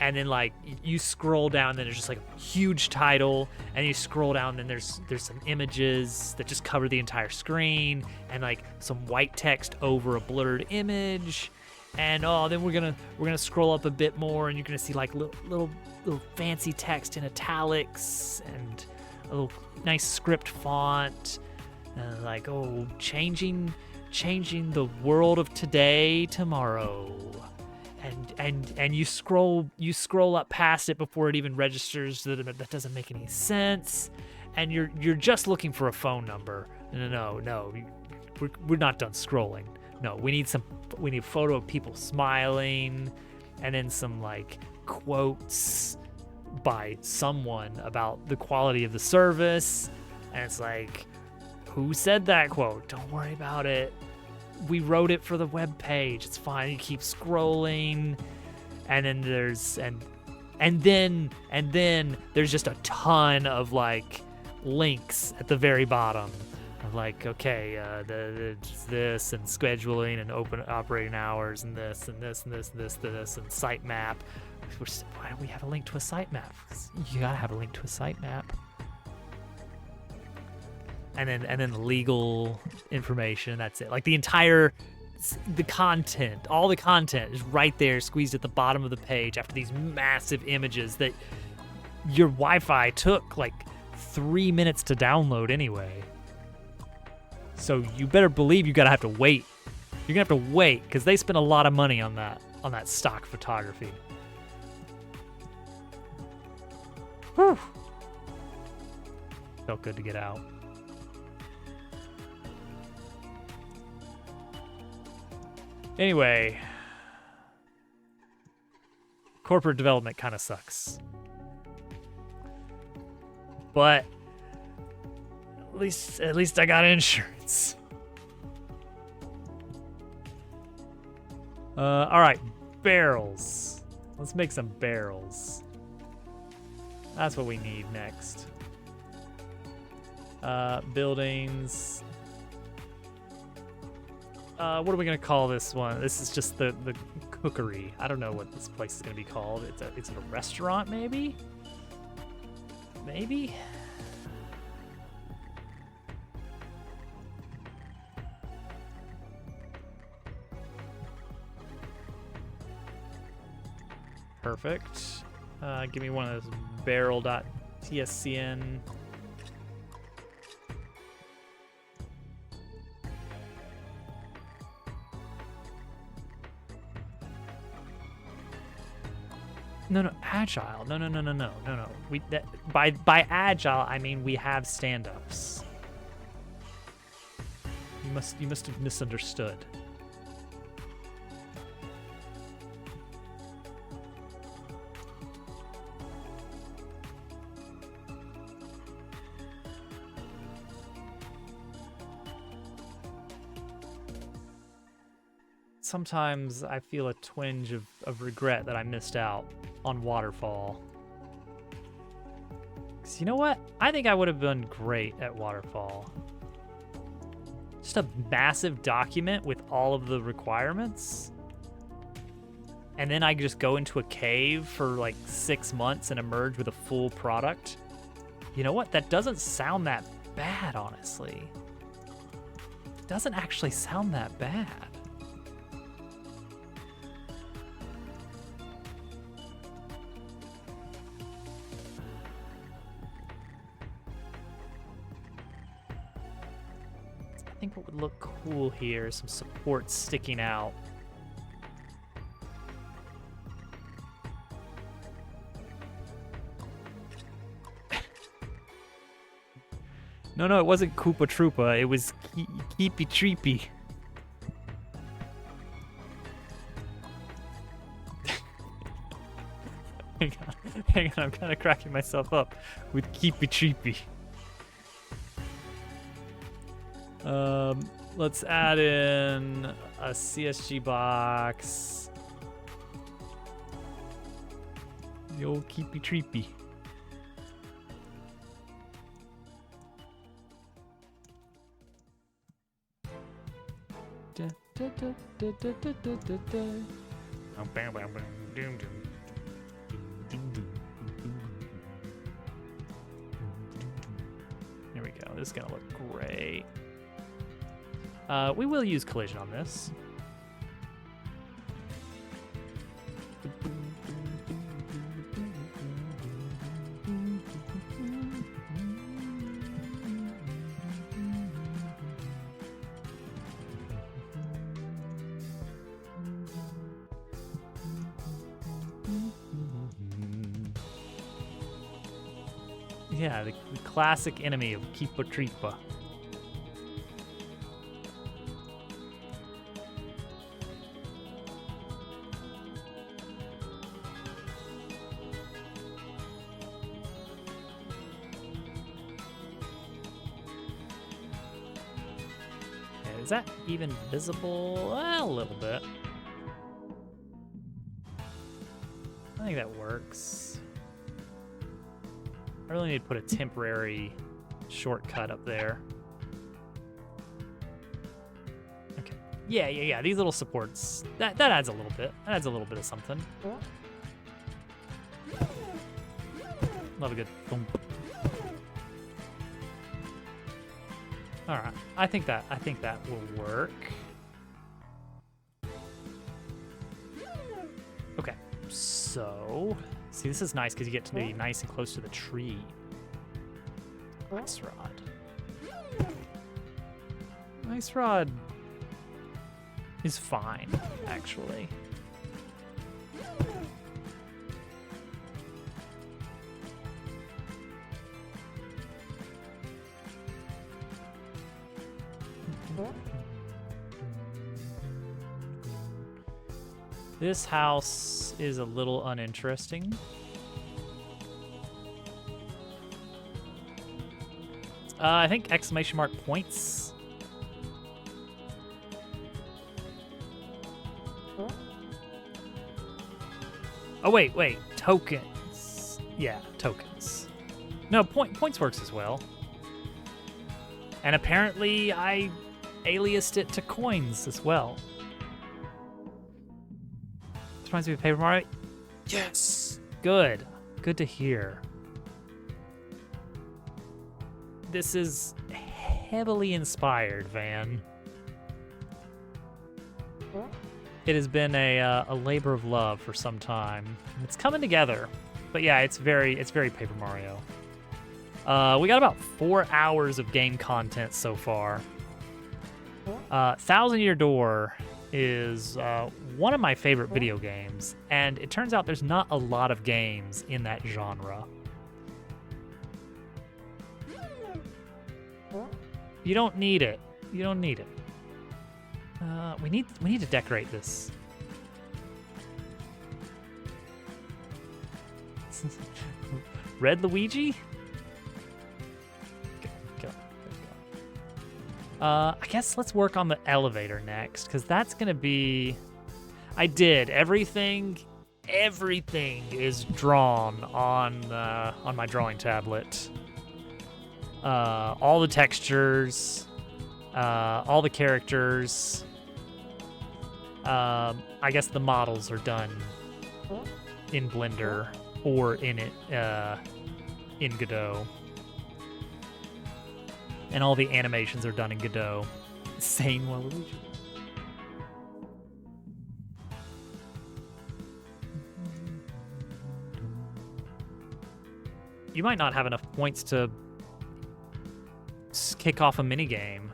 And then, like, you scroll down, then there's just, like, a huge title. And you scroll down, then there's some images that just cover the entire screen. And, like, some white text over a blurred image. And, then we're gonna scroll up a bit more, and you're gonna see, like, little fancy text in italics. And a little nice script font. And, like, changing the world of today, tomorrow. And you scroll up past it before it even registers that doesn't make any sense, and you're just looking for a phone number. No, we're not done scrolling. No, we need a photo of people smiling, and then some like quotes by someone about the quality of the service, and it's like, who said that quote? Don't worry about it. We wrote it for the web page. It's fine. You keep scrolling, and then there's and then there's just a ton of like links at the very bottom of like, okay, this and scheduling and open operating hours and this and this and this and this and this and sitemap. Why don't we have a link to a sitemap? You gotta have a link to a sitemap. And then legal information. That's it. Like the content, all the content is right there, squeezed at the bottom of the page after these massive images that your Wi-Fi took like 3 minutes to download anyway. So you better believe you gotta have to wait. You're gonna have to wait because they spend a lot of money on that stock photography. Whew. Felt good to get out. Anyway, corporate development kind of sucks. But at least I got insurance. All right, barrels. Let's make some barrels. That's what we need next. Buildings. What are we gonna call this one? This is just the cookery. I don't know what this place is gonna be called. It's a restaurant, maybe? Maybe? Perfect. Give me one of those barrel.tscn. No, agile. No. By agile, I mean we have stand-ups. You must have misunderstood. Sometimes I feel a twinge of regret that I missed out on Waterfall. 'Cause you know what? I think I would have been great at Waterfall. Just a massive document with all of the requirements. And then I just go into a cave for like 6 months and emerge with a full product. You know what? That doesn't sound that bad, honestly. It doesn't actually sound that bad. I think what would look cool here is some support sticking out. No, it wasn't Koopa Troopa. It was Keepy Treepy. Hang on, I'm kind of cracking myself up with Keepy Treepy. Let's add in a CSG box. The old Keepy Treepy. Here we go. This is gonna look great. We will use collision on this. Yeah, the classic enemy of Keepa Treepa. Is that even visible? A little bit. I think that works. I really need to put a temporary shortcut up there. Okay. Yeah. These little supports, that adds a little bit. That adds a little bit of something. Love a good boom. All right. I think that will work. Okay. So, see, this is nice because you get to be nice and close to the tree. Ice rod. Ice rod is fine, actually. This house is a little uninteresting. I think exclamation mark points. Oh, wait. Tokens. Yeah, tokens. No, points works as well. And apparently I aliased it to coins as well. This reminds me of Paper Mario. Yes! Good. Good to hear. This is heavily inspired, Van. It has been a labor of love for some time. It's coming together. But yeah, it's very Paper Mario. We got about 4 hours of game content so far. Thousand Year Door is one of my favorite video games, and it turns out there's not a lot of games in that genre. You don't need it. You don't need it. We need to decorate this. Red Luigi? Go. I guess let's work on the elevator next, because that's gonna be... I did. Everything is drawn on my drawing tablet. All the textures, all the characters. I guess the models are done in Blender or in Godot. And all the animations are done in Godot. Sane Waluigi. You might not have enough points to kick off a minigame.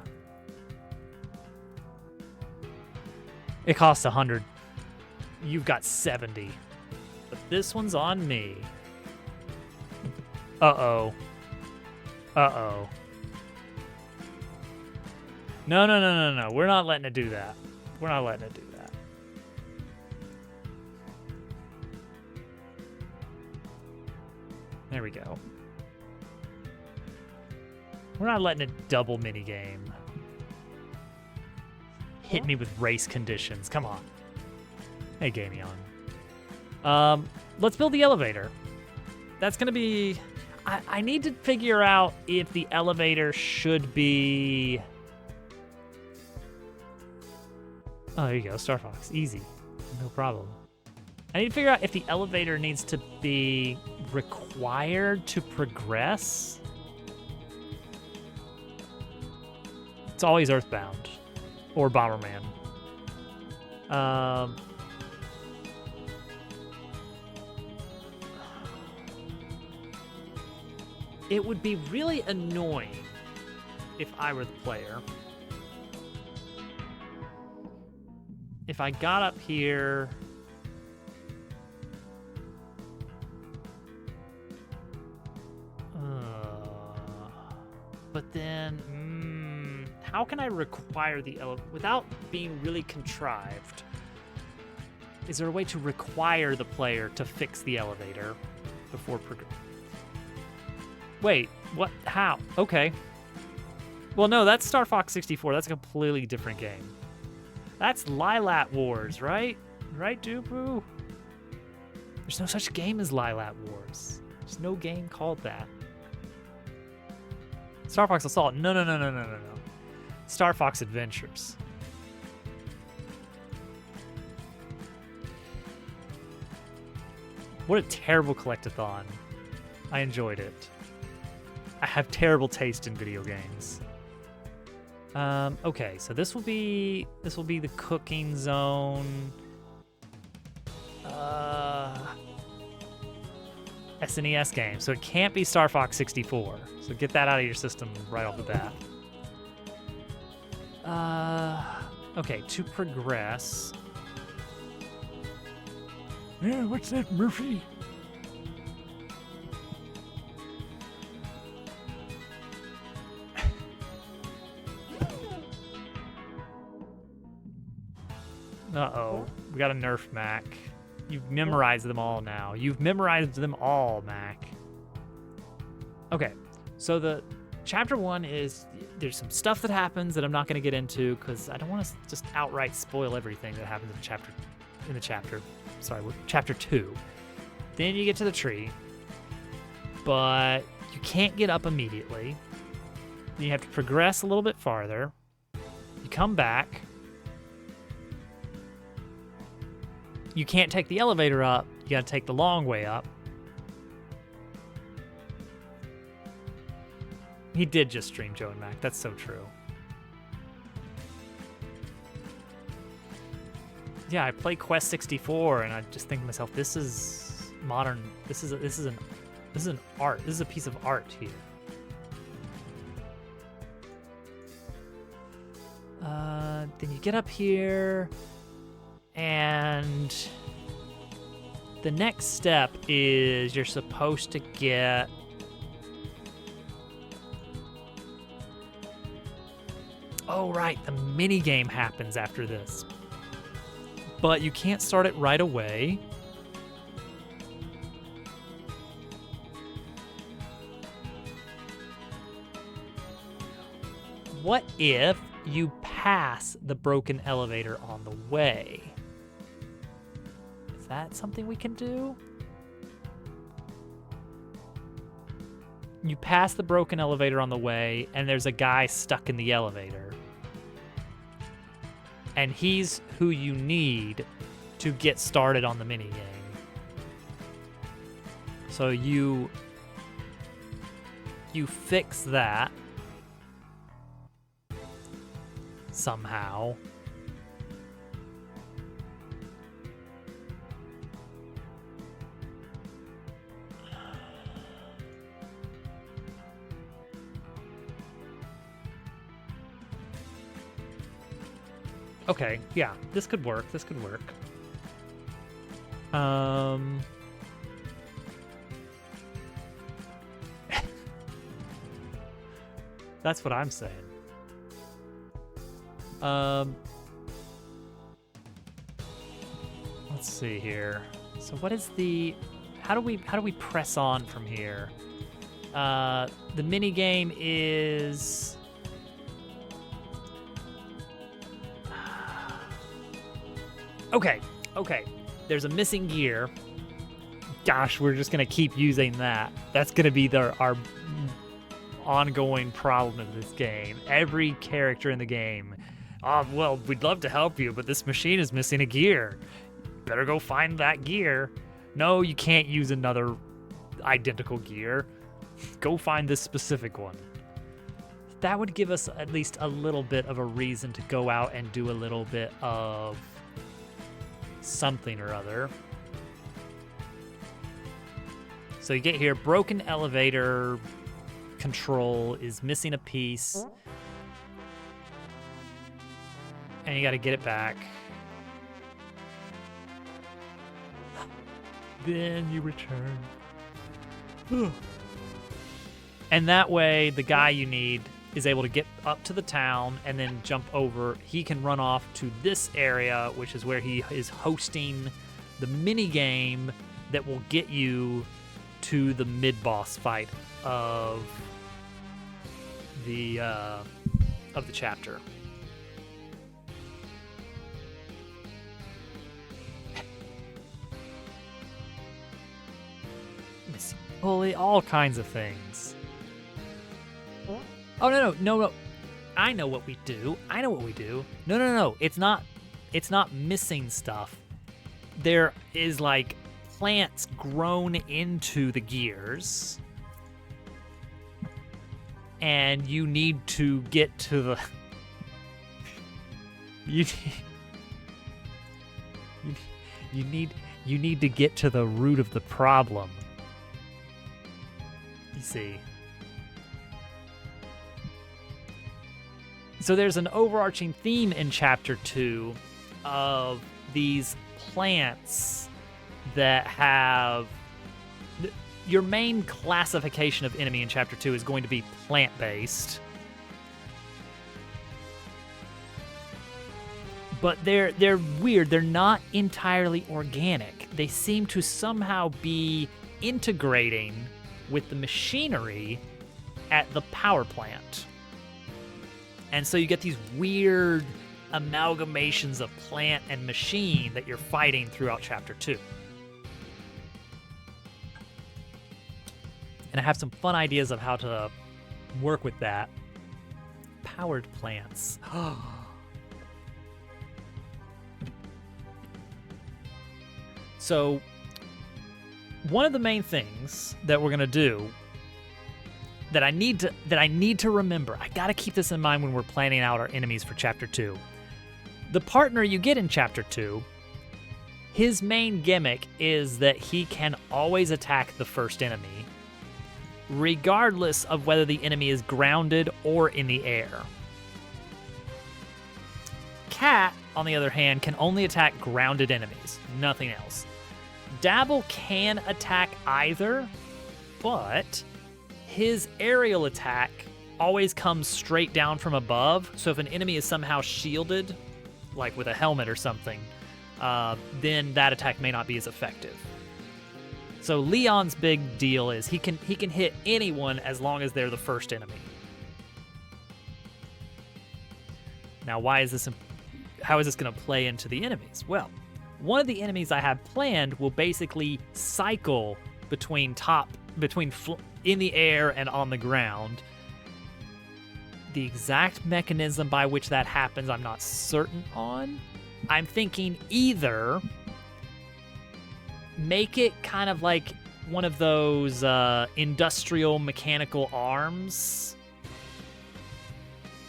It costs 100. You've got 70. But this one's on me. Uh-oh. Uh-oh. No. We're not letting it do that. We're not letting it do that. There we go. We're not letting it double minigame. Hit me with race conditions. Come on. Hey, Gamion. Let's build the elevator. That's going to be... I need to figure out if the elevator should be... Oh, there you go. Star Fox. Easy. No problem. I need to figure out if the elevator needs to be required to progress. It's always Earthbound. Or Bomberman. It would be really annoying if I were the player. If I got up here... but then... how can I require the elevator without being really contrived? Is there a way to require the player to fix the elevator before Wait, what? How? Okay. Well, no, that's Star Fox 64. That's a completely different game. That's Lylat Wars, right? Right, Dupu? There's no such game as Lylat Wars. There's no game called that. Star Fox Assault. No. Star Fox Adventures. What a terrible collectathon. I enjoyed it. I have terrible taste in video games. Okay, so this will be the cooking zone. SNES game, so it can't be Star Fox 64. So get that out of your system right off the bat. Okay, to progress. Yeah, what's that, Murphy? Uh-oh, we got a Nerf Mac. You've memorized them all now. You've memorized them all, Mac. Okay, so the chapter 1 is, there's some stuff that happens that I'm not going to get into because I don't want to just outright spoil everything that happens in chapter 2. Then you get to the tree, but you can't get up immediately. You have to progress a little bit farther. You come back. You can't take the elevator up. You gotta take the long way up. He did just stream Joe and Mac. That's so true. Yeah, I play Quest 64, and I just think to myself, this is modern. This is an art. This is a piece of art here. Then you get up here, and the next step is you're supposed to get oh right, the mini game happens after this, but you can't start it right away. What if you pass the broken elevator on the way? Is that something we can do? You pass the broken elevator on the way, and there's a guy stuck in the elevator. And he's who you need to get started on the minigame. So you fix that somehow. Okay, yeah, this could work. This could work. That's what I'm saying. Let's see here. So what is the how do we press on from here? The mini game is Okay. There's a missing gear. Gosh, we're just gonna keep using that. That's gonna be our ongoing problem of this game. Every character in the game. Well, we'd love to help you, but this machine is missing a gear. Better go find that gear. No, you can't use another identical gear. Go find this specific one. That would give us at least a little bit of a reason to go out and do a little bit of something or other. So you get here, broken elevator control is missing a piece. And you gotta get it back. Then you return. And that way, the guy you need is able to get up to the town and then jump over. He can run off to this area, which is where he is hosting the mini game that will get you to the mid-boss fight of the chapter. Missing pulley, all kinds of things. Oh no! I know what we do. No. It's not missing stuff. There is like plants grown into the gears, and you need to get to the you need to get to the root of the problem. You see. So there's an overarching theme in Chapter 2 of these plants that have... Your main classification of enemy in Chapter 2 is going to be plant-based. But they're weird. They're not entirely organic. They seem to somehow be integrating with the machinery at the power plant. And so you get these weird amalgamations of plant and machine that you're fighting throughout Chapter 2. And I have some fun ideas of how to work with that. Powered plants. So, one of the main things that we're gonna do that I need to remember. I gotta keep this in mind when we're planning out our enemies for Chapter 2. The partner you get in Chapter 2, his main gimmick is that he can always attack the first enemy, regardless of whether the enemy is grounded or in the air. Cat, on the other hand, can only attack grounded enemies, nothing else. Dabble can attack either, but his aerial attack always comes straight down from above, so if an enemy is somehow shielded, like with a helmet or something, then that attack may not be as effective. So Leon's big deal is he can hit anyone as long as they're the first enemy. Now, how is this going to play into the enemies? Well, one of the enemies I have planned will basically cycle between in the air and on the ground. The exact mechanism by which that happens, I'm not certain on. I'm thinking either make it kind of like one of those industrial mechanical arms,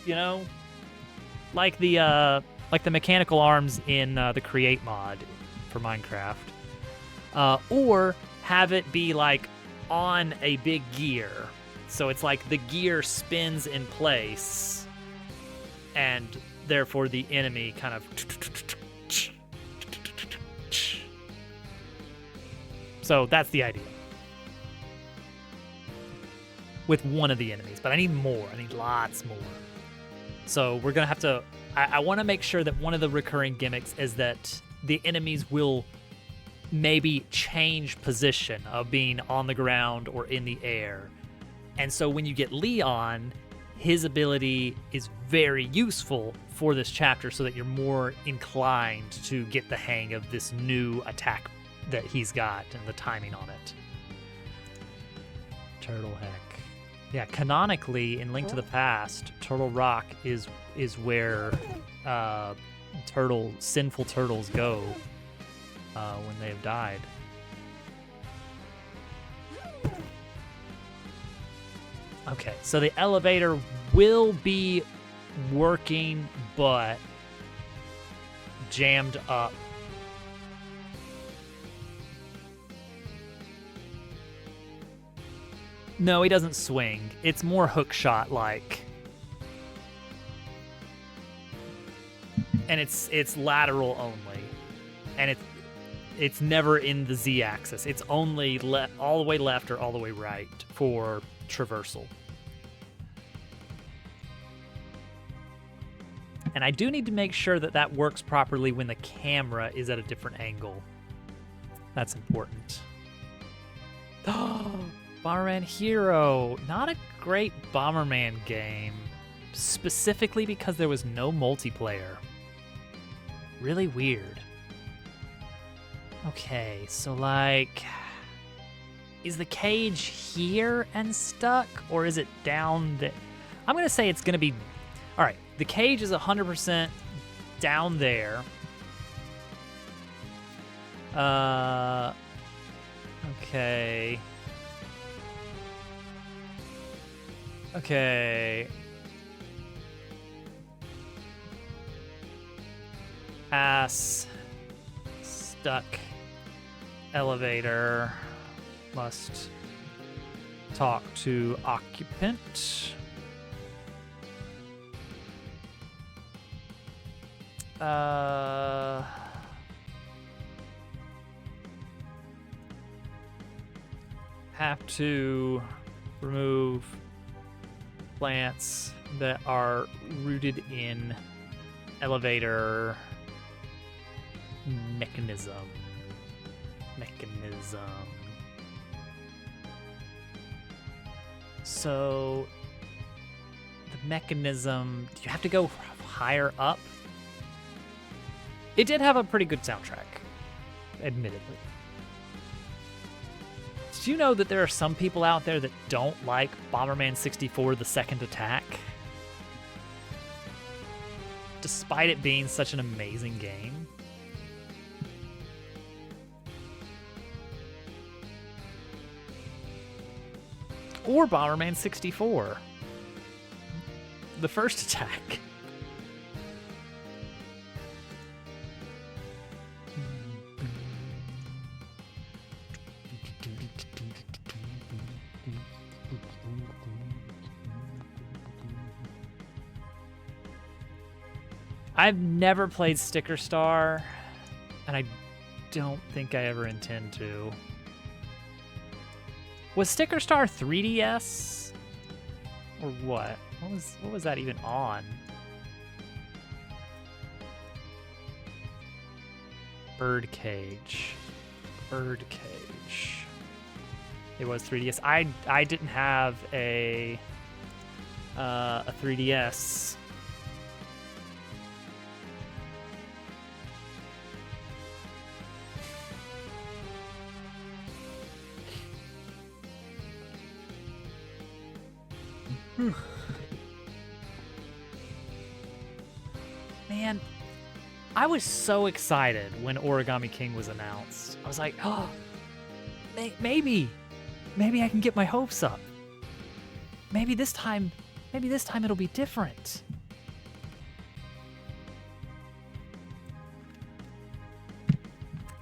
you know, like the mechanical arms in the Create mod for Minecraft, or have it be like on a big gear, so it's like the gear spins in place, and therefore the enemy kind of. So that's the idea with one of the enemies, but I need more. I need lots more. So we're gonna have to. I want to make sure that one of the recurring gimmicks is that the enemies will maybe change position of being on the ground or in the air. And so when you get Leon, his ability is very useful for this chapter so that you're more inclined to get the hang of this new attack that he's got and the timing on it. Turtle Heck. Yeah, canonically in Link to the Past, Turtle Rock is where sinful turtles go when they have died. Okay, so the elevator will be working, but jammed up. No, he doesn't swing. It's more hookshot like. And it's lateral only. And it's never in the Z-axis. It's only all the way left or all the way right for traversal. And I do need to make sure that that works properly when the camera is at a different angle. That's important. Bomberman Hero. Not a great Bomberman game, specifically because there was no multiplayer. Really weird. Okay, so like, is the cage here and stuck, or is it down there? I'm gonna say it's gonna be, all right, the cage is 100% down there. Okay. Okay. Ass stuck elevator must talk to occupant. Have to remove plants that are rooted in elevator mechanism. So the mechanism, do you have to go higher up? It did have a pretty good soundtrack, admittedly. Did you know that there are some people out there that don't like Bomberman 64: The Second Attack? Despite it being such an amazing game. Or Bomberman 64: The First Attack. I've never played Sticker Star, and I don't think I ever intend to. Was Sticker Star 3DS? Or what? What was that even on? Birdcage. It was 3DS. I didn't have a 3DS. Man, I was so excited when Origami King was announced. I was like, oh, maybe I can get my hopes up. Maybe this time it'll be different.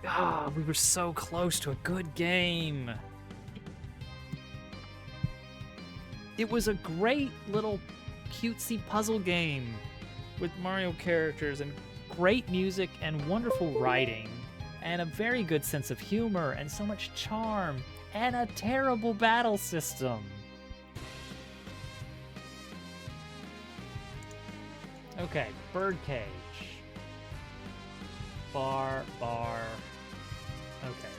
Ah, we were so close to a good game. It was a great little cutesy puzzle game with Mario characters and great music and wonderful writing and a very good sense of humor and so much charm and a terrible battle system. Okay, Birdcage. Bar. Okay,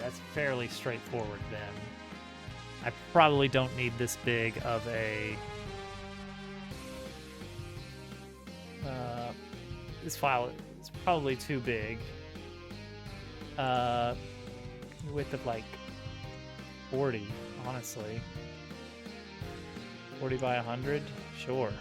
that's fairly straightforward then. I probably don't need this big of a... this file is probably too big. Width of like 40, honestly. 40 by 100? Sure.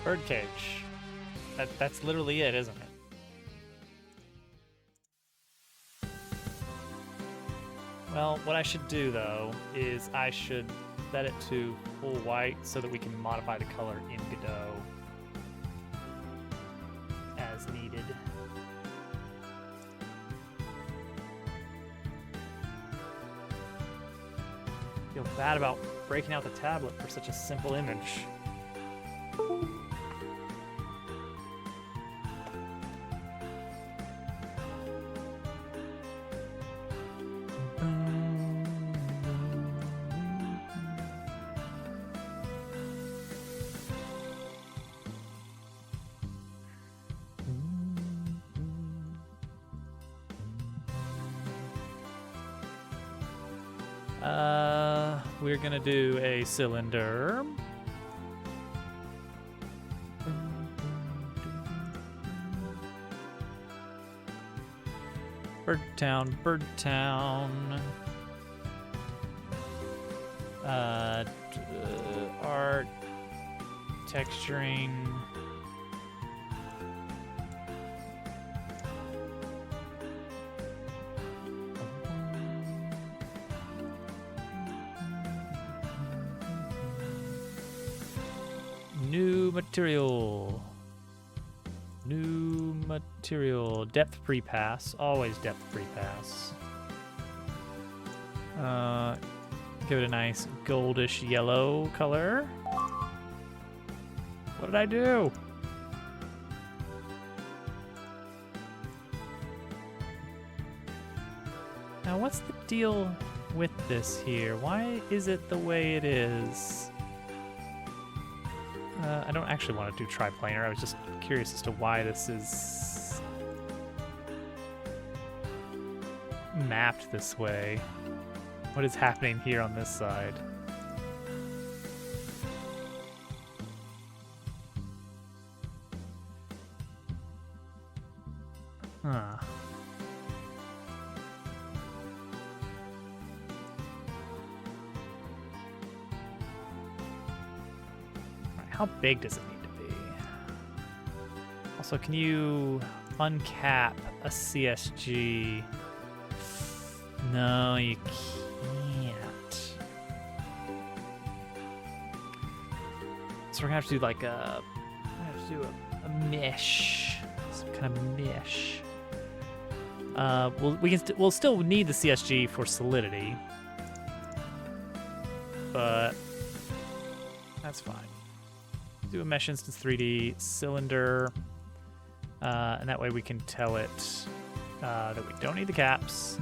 Birdcage. That's literally it, isn't it? Well, what I should do though is I should set it to full white so that we can modify the color in Godot as needed. Feel bad about breaking out the tablet for such a simple image. We're gonna do a cylinder. Birdtown, Birdtown. Art, texturing. New material. New material. Depth pre-pass. Always depth pre-pass. Give it a nice goldish yellow color. What did I do? Now what's the deal with this here? Why is it the way it is? I don't actually want to do triplanar. I was just curious as to why this is mapped this way. What is happening here on this side? Huh. How big does it need to be? Also, can you uncap a CSG? No, you can't. So we're gonna have to do like a mesh, some kind of mesh. We'll still need the CSG for solidity, but that's fine. Do a mesh instance 3D cylinder, and that way we can tell it that we don't need the caps.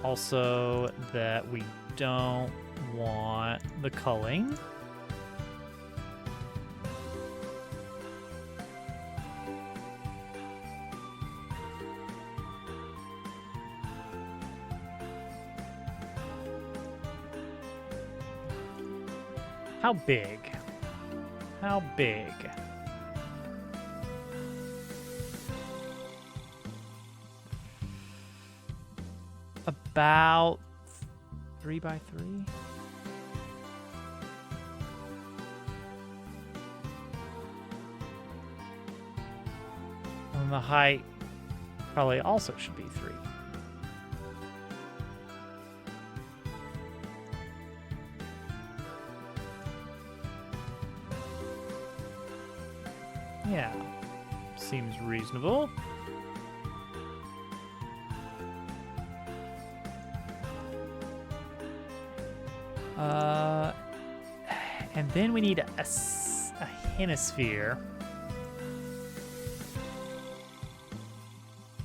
Also that we don't want the culling. How big? How big? About 3 by 3. And the height probably also should be 3. Yeah, seems reasonable. And then we need a hemisphere.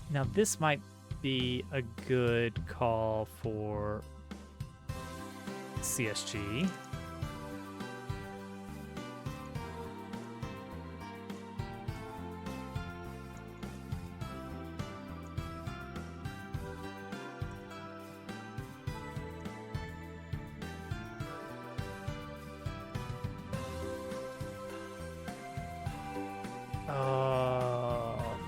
Now this might be a good call for CSG.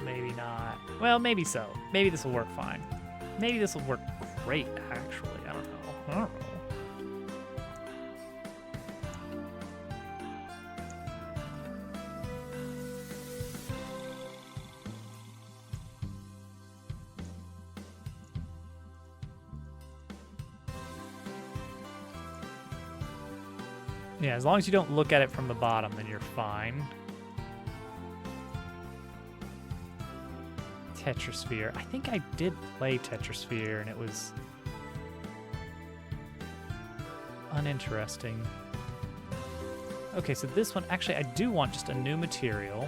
Maybe not. Well, maybe so. Maybe this will work fine. Maybe this will work great, actually. I don't know. Yeah, as long as you don't look at it from the bottom, then you're fine. Tetrasphere. I think I did play Tetrasphere, and it was uninteresting. Okay, so this one, actually, I do want just a new material.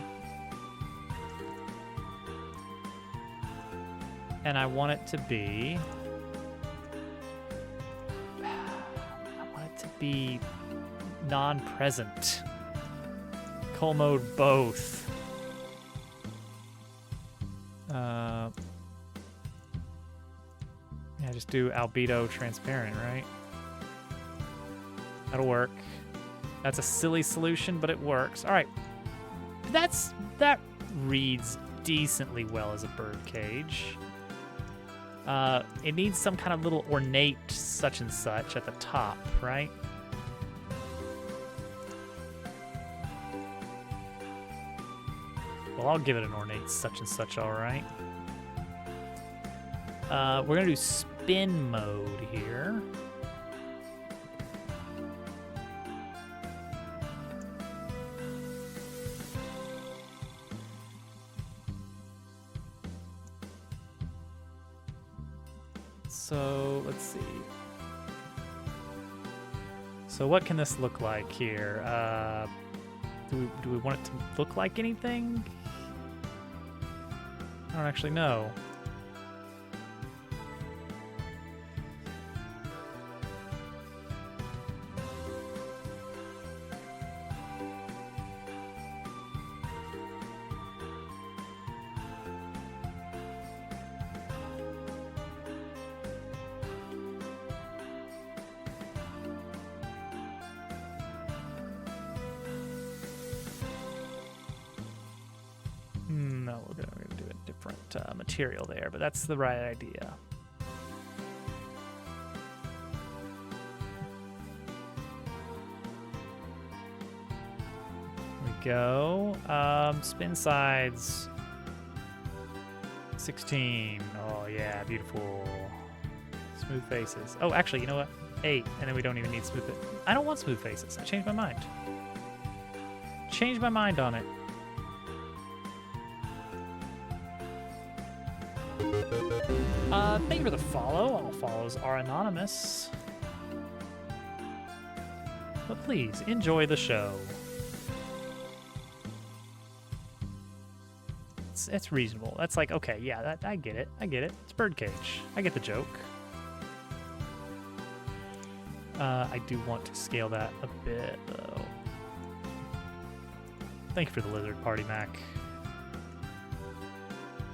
And I want it to be... I want it to be non-present. Cull mode both. Yeah, just do albedo transparent, right? That'll work. That's a silly solution, but it works. All right. That reads decently well as a bird cage. It needs some kind of little ornate such and such at the top, right? Well, I'll give it an ornate such and such, all right. We're gonna do spin mode here. So let's see. So what can this look like here? Do we want it to look like anything? I don't actually know. No, we're gonna do a different material there, but that's the right idea. There we go. Spin sides. 16. Oh yeah, beautiful. Smooth faces. Oh, actually, you know what? 8, and then we don't even need smooth faces. I don't want smooth faces. I changed my mind. Changed my mind on it. Thank you for the follow. All follows are anonymous. But please, enjoy the show. It's reasonable. That's like, okay, yeah, I get it. I get it. It's birdcage. I get the joke. I do want to scale that a bit, though. Thank you for the lizard party, Mac.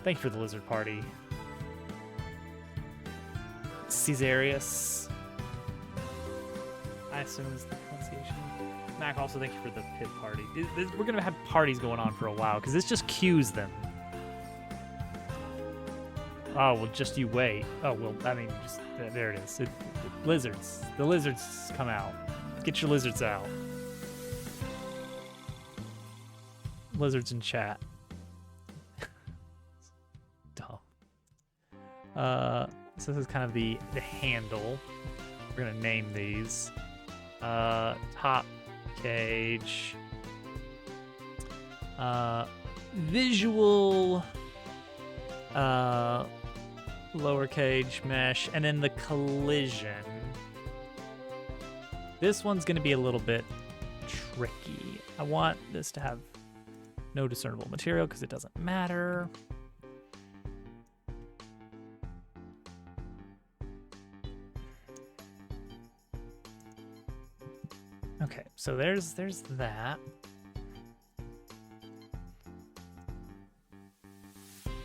Thank you for the lizard party. Caesarius. I assume is the pronunciation. Mac, also thank you for the pit party. We're going to have parties going on for a while, because this just cues them. Oh, well, just you wait. Oh, well, I mean, just there it is. Lizards. The lizards come out. Get your lizards out. Lizards in chat. Dumb. So this is kind of the handle. We're gonna name these. Top cage. Visual. Lower cage mesh, and then the collision. This one's gonna be a little bit tricky. I want this to have no discernible material because it doesn't matter. Okay, so there's that.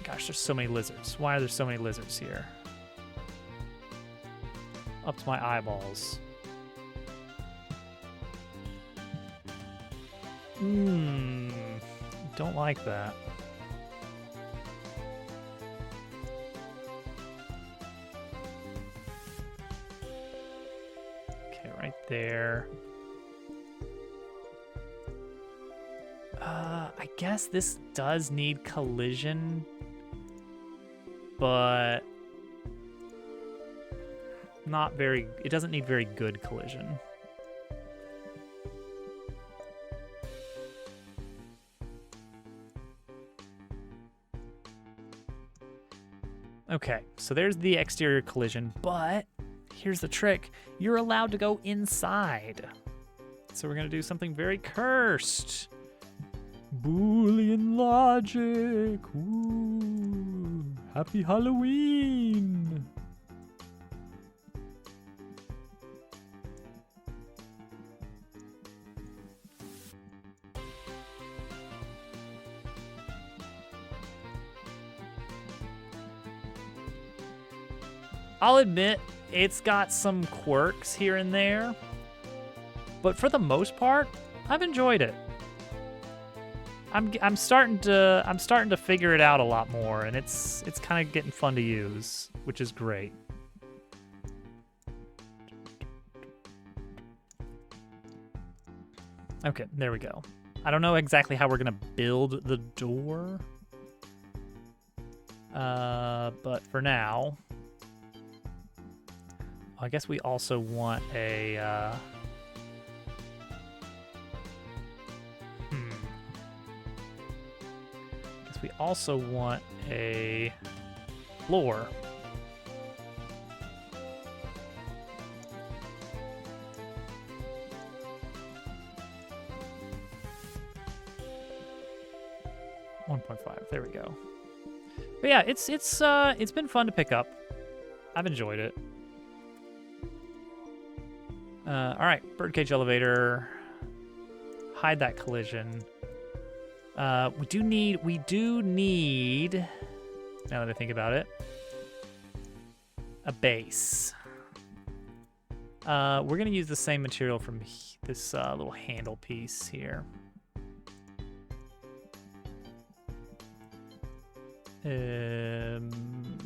Gosh, there's so many lizards. Why are there so many lizards here? Up to my eyeballs. Don't like that. Okay, right there. I guess this does need collision, but not very, it doesn't need very good collision. Okay, so there's the exterior collision, but here's the trick. You're allowed to go inside. So we're gonna do something very cursed. Boolean logic. Ooh, happy Halloween. I'll admit, it's got some quirks here and there, but for the most part, I've enjoyed it. I'm starting to figure it out a lot more, and it's kind of getting fun to use, which is great. Okay, there we go. I don't know exactly how we're gonna build the door, but for now, I guess we also want a, guess we also want a floor. $1.5, there we go. But yeah, it's been fun to pick up. I've enjoyed it. All right, birdcage elevator. Hide that collision. We do need, now that I think about it, a base. We're gonna use the same material from this little handle piece here.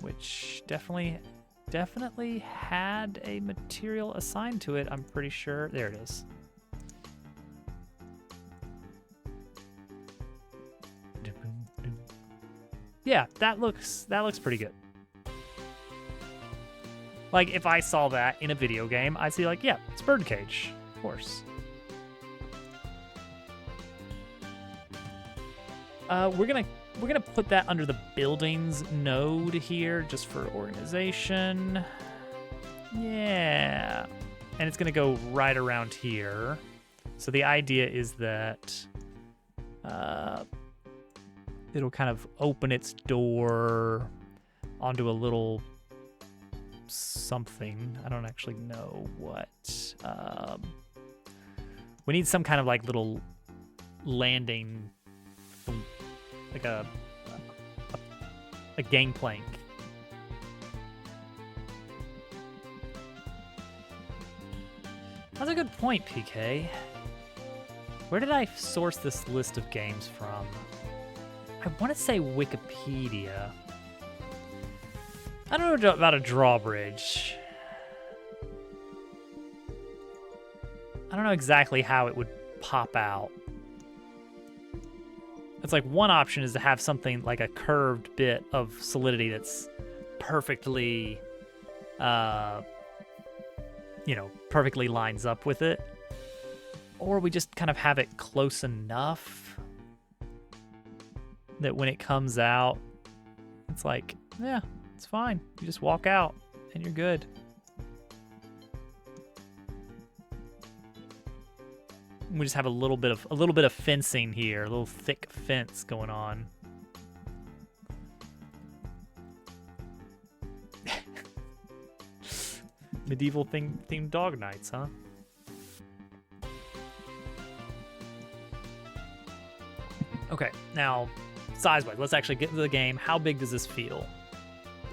Which definitely had a material assigned to it, I'm pretty sure. There it is. Yeah, that looks pretty good. Like, if I saw that in a video game, I'd see like, yeah, it's birdcage, of course. We're gonna put that under the buildings node here, just for organization. Yeah, and it's gonna go right around here. So the idea is that it'll kind of open its door onto a little something. I don't actually know what. We need some kind of like little landing, like a gangplank. That's a good point, PK. Where did I source this list of games from? I want to say Wikipedia. I don't know about a drawbridge. I don't know exactly how it would pop out. It's like one option is to have something like a curved bit of solidity that's perfectly, perfectly lines up with it. Or we just kind of have it close enough that when it comes out, it's like, yeah, it's fine. You just walk out and you're good. We just have a little bit of fencing here, a little thick fence going on. Medieval themed dog nights, huh? Okay, now size-wise, let's actually get into the game. How big does this feel?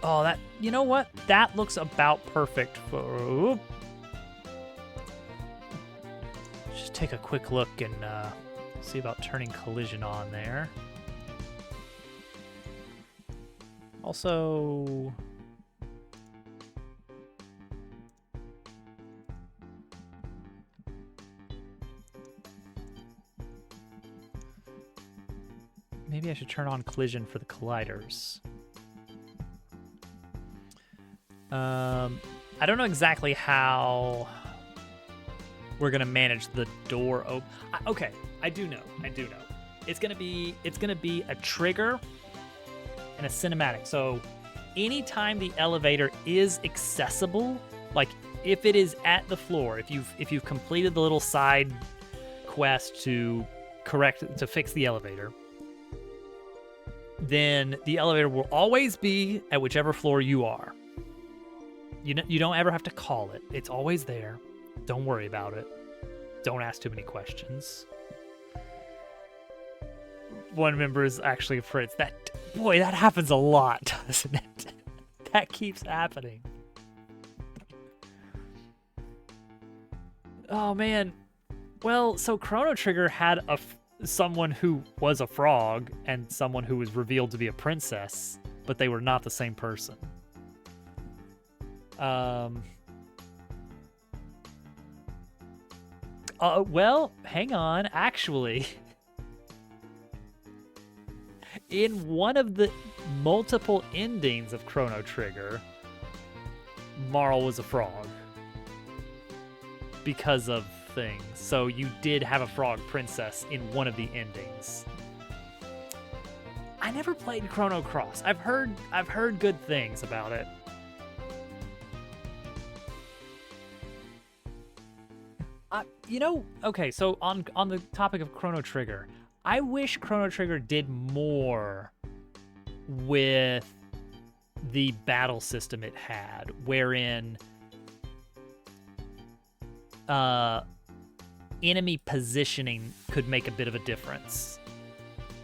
Oh, you know what? That looks about perfect for. Just take a quick look and see about turning collision on there. Also, maybe I should turn on collision for the colliders. I don't know exactly how we're gonna manage the door open. Okay, I do know. It's gonna be a trigger and a cinematic. So anytime the elevator is accessible, like if it is at the floor, if you've completed the little side quest to fix the elevator, then the elevator will always be at whichever floor you are. You don't ever have to call it. It's always there. Don't worry about it. Don't ask too many questions. One member is actually Fritz. That happens a lot, doesn't it? That keeps happening. Oh man. Well, so Chrono Trigger had someone who was a frog and someone who was revealed to be a princess, but they were not the same person. Well, hang on. Actually, in one of the multiple endings of Chrono Trigger, Marle was a frog because of things. So you did have a frog princess in one of the endings. I never played Chrono Cross. I've heard good things about it. Okay, so on the topic of Chrono Trigger, I wish Chrono Trigger did more with the battle system it had, wherein enemy positioning could make a bit of a difference.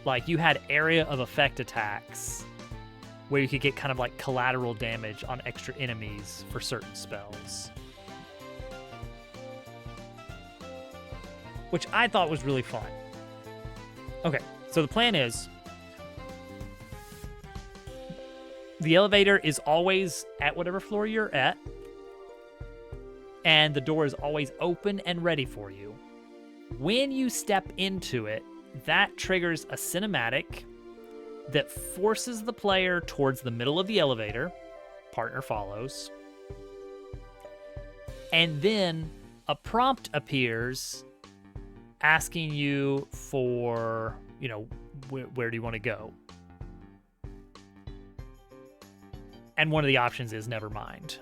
Like, you had area of effect attacks where you could get kind of like collateral damage on extra enemies for certain spells, which I thought was really fun. Okay, so the plan is the elevator is always at whatever floor you're at, and the door is always open and ready for you. When you step into it, that triggers a cinematic that forces the player towards the middle of the elevator. Partner follows. And then a prompt appears asking you for, where do you want to go? And one of the options is never mind.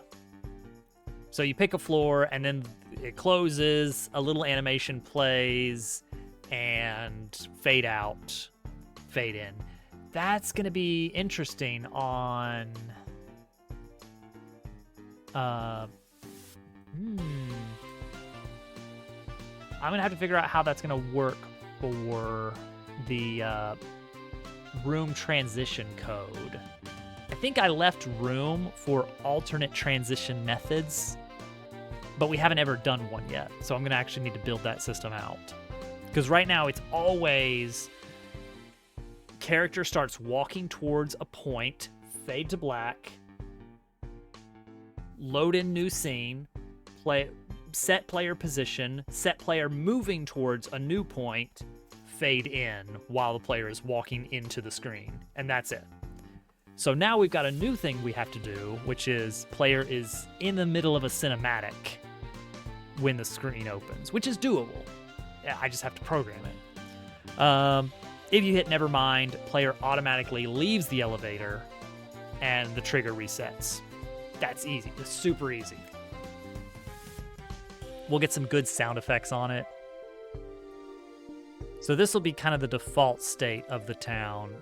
So you pick a floor, and then it closes, a little animation plays, and fade out, fade in. That's going to be interesting on... I'm going to have to figure out how that's going to work for the room transition code. I think I left room for alternate transition methods, but we haven't ever done one yet. So I'm going to actually need to build that system out. Because right now it's always character starts walking towards a point, fade to black, load in new scene, set player position, set player moving towards a new point, fade in while the player is walking into the screen, and that's it. So now we've got a new thing we have to do, which is player is in the middle of a cinematic when the screen opens, which is doable. Yeah, I just have to program it. If you hit Nevermind, player automatically leaves the elevator and the trigger resets. That's easy. It's super easy. We'll get some good sound effects on it. So this will be kind of the default state of the town.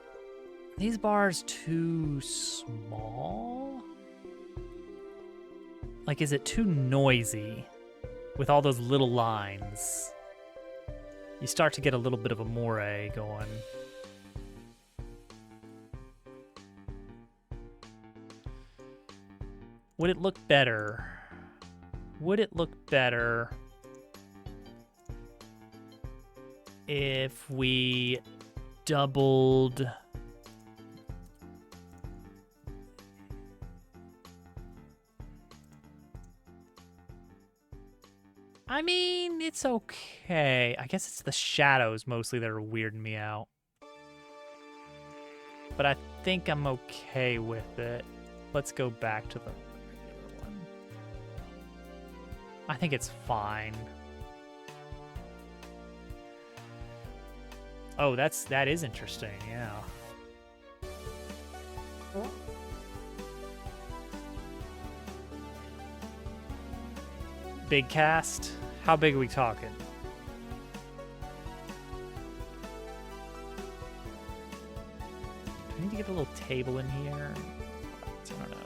These bars too small? Like, is it too noisy with all those little lines? You start to get a little bit of a moire going. Would it look better? Would it look better if we doubled... I mean, it's okay. I guess it's the shadows mostly that are weirding me out. But I think I'm okay with it. Let's go back to the regular one. I think it's fine. Oh, that is interesting, yeah. big cast? How big are we talking? Do I need to get a little table in here? I don't know.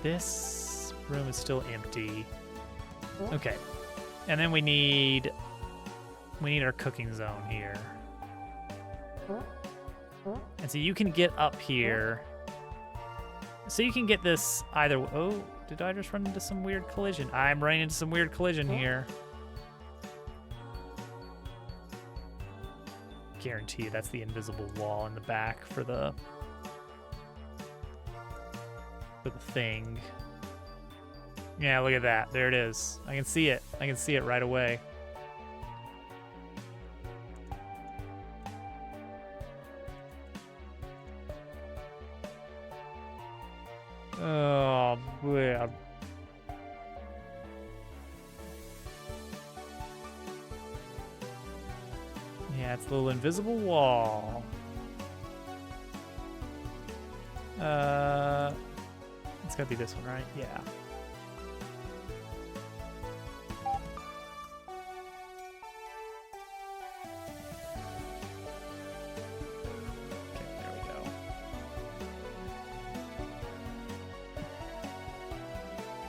This room is still empty. Okay. And then we need our cooking zone here. And so you can get up here. So you can get this either. Oh, did I just run into some weird collision? I'm running into some weird collision here. Guarantee you that's the invisible wall in the back for the thing. Yeah, look at that. There it is. I can see it. I can see it right away. Oh, man. Yeah, it's the little invisible wall. It's gotta be this one, right? Yeah. Okay, there we go.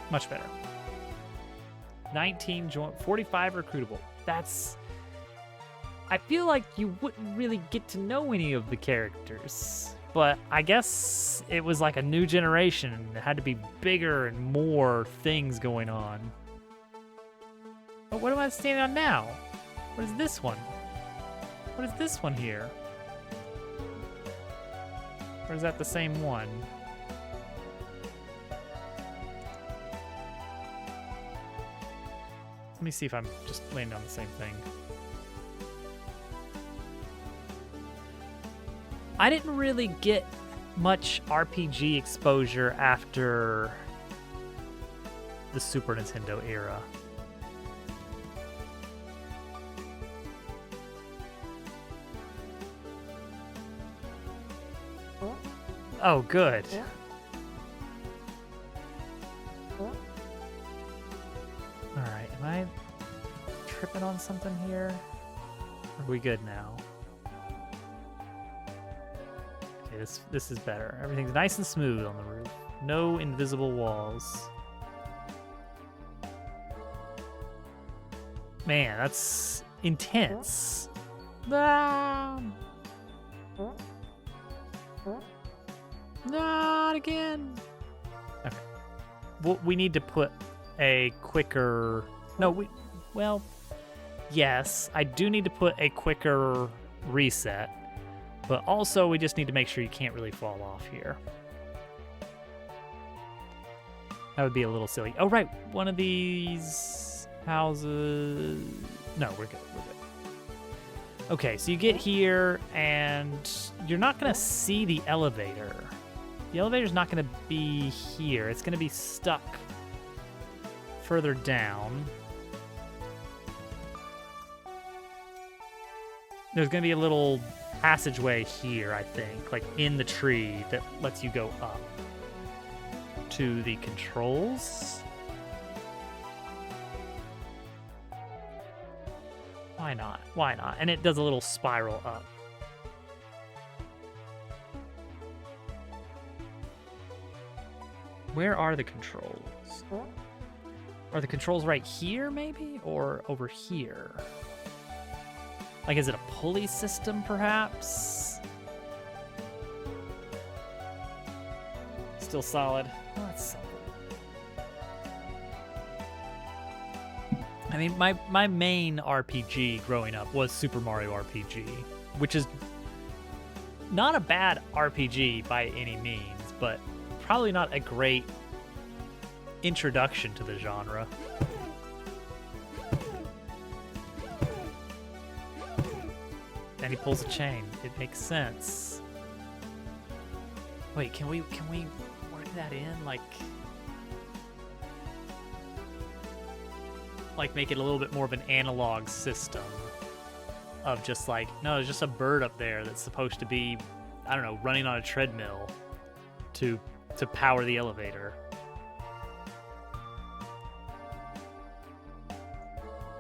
Much better. 19 joint, 45 recruitable. That's... I feel like you wouldn't really get to know any of the characters. But I guess it was like a new generation and it had to be bigger and more things going on. But what am I standing on now? What is this one? What is this one here? Or is that the same one? Let me see if I'm just landing on the same thing. I didn't really get much RPG exposure after the Super Nintendo era. Oh, good. Alright, am I tripping on something here? Are we good now? This is better. Everything's nice and smooth on the roof. No invisible walls. Man, that's intense. Not again. Okay. Well, we need to put a quicker... No, well, yes, I do need to put a quicker reset. But also, we just need to make sure you can't really fall off here. That would be a little silly. Oh, right. One of these houses... No, we're good. We're good. Okay, so you get here, and you're not going to see the elevator. The elevator's not going to be here. It's going to be stuck further down. There's going to be a little passageway here, I think, like in the tree that lets you go up to the controls. Why not? Why not? And it does a little spiral up. Where are the controls? Are the controls right here, maybe? Or over here? Like, is it a pulley system, perhaps? Still solid. Oh, that's solid. I mean, my main RPG growing up was Super Mario RPG, which is not a bad RPG by any means, but probably not a great introduction to the genre. And he pulls a chain. It makes sense. Wait, can we work that in? Like make it a little bit more of an analog system. of just like, no, there's just a bird up there that's supposed to be, I don't know, running on a treadmill to power the elevator.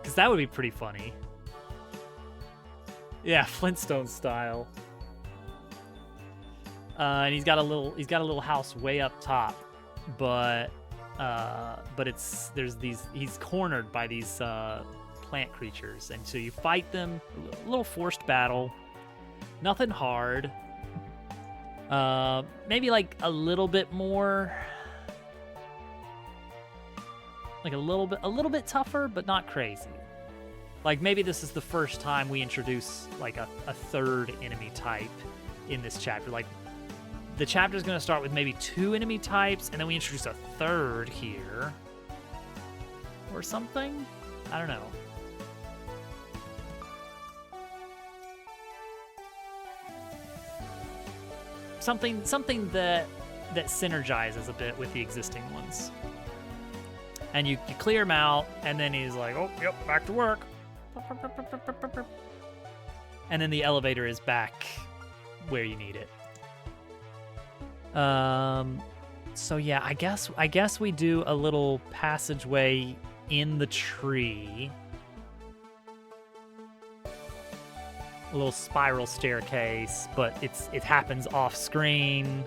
Because that would be pretty funny. Yeah, Flintstone style. And he's got a little house way up top, but he's cornered by these plant creatures, and so you fight them. A little forced battle, nothing hard. Maybe like a little bit more, like a little bit tougher, but not crazy. Like maybe this is the first time we introduce like a third enemy type in this chapter. Like the chapter is going to start with maybe 2 enemy types, and then we introduce a third here or something. I don't know. Something that synergizes a bit with the existing ones. And you clear him out, and then he's like, oh, yep, back to work. And then the elevator is back where you need it. So yeah, I guess we do a little passageway in the tree. A little spiral staircase, but it happens off screen.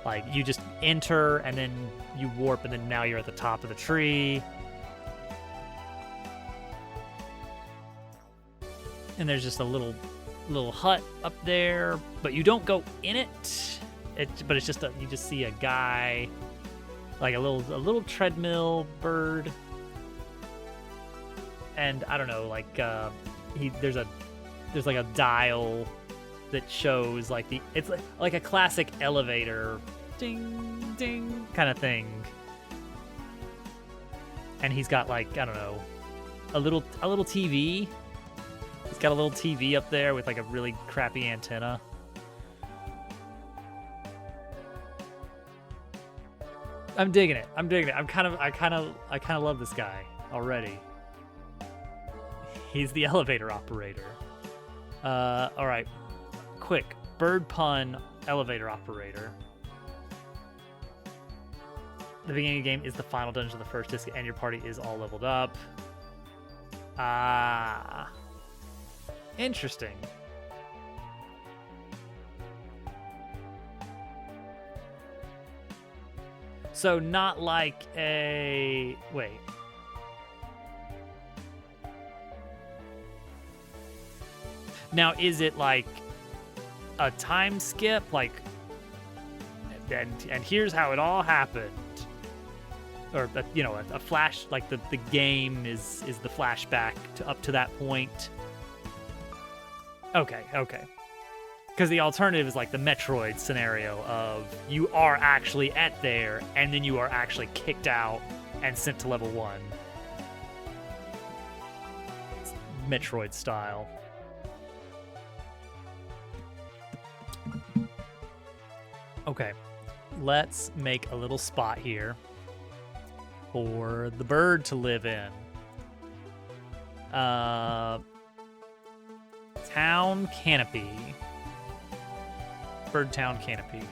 Like you just enter and then you warp, and then now you're at the top of the tree. And there's just a little hut up there, but you don't go in it. But it's just you just see a guy, like a little treadmill bird, and I don't know, like there's like a dial that shows like it's like a classic elevator ding ding kind of thing, and he's got like, I don't know, a little TV. He's got a little TV up there with like a really crappy antenna. I'm digging it. I kind of love this guy already. He's the elevator operator. All right. Quick. Bird pun elevator operator. The beginning of the game is the final dungeon of the first disc, and your party is all leveled up. Ah. Interesting. So not like a... Wait. Now, is it like a time skip? Like, and here's how it all happened. Or, you know, a flash, like the game is the flashback up to that point. Okay. Because the alternative is like the Metroid scenario of you are actually at there, and then you are actually kicked out and sent to level 1. It's Metroid style. Okay, let's make a little spot here for the bird to live in. Town Canopy. Bird Town Canopy.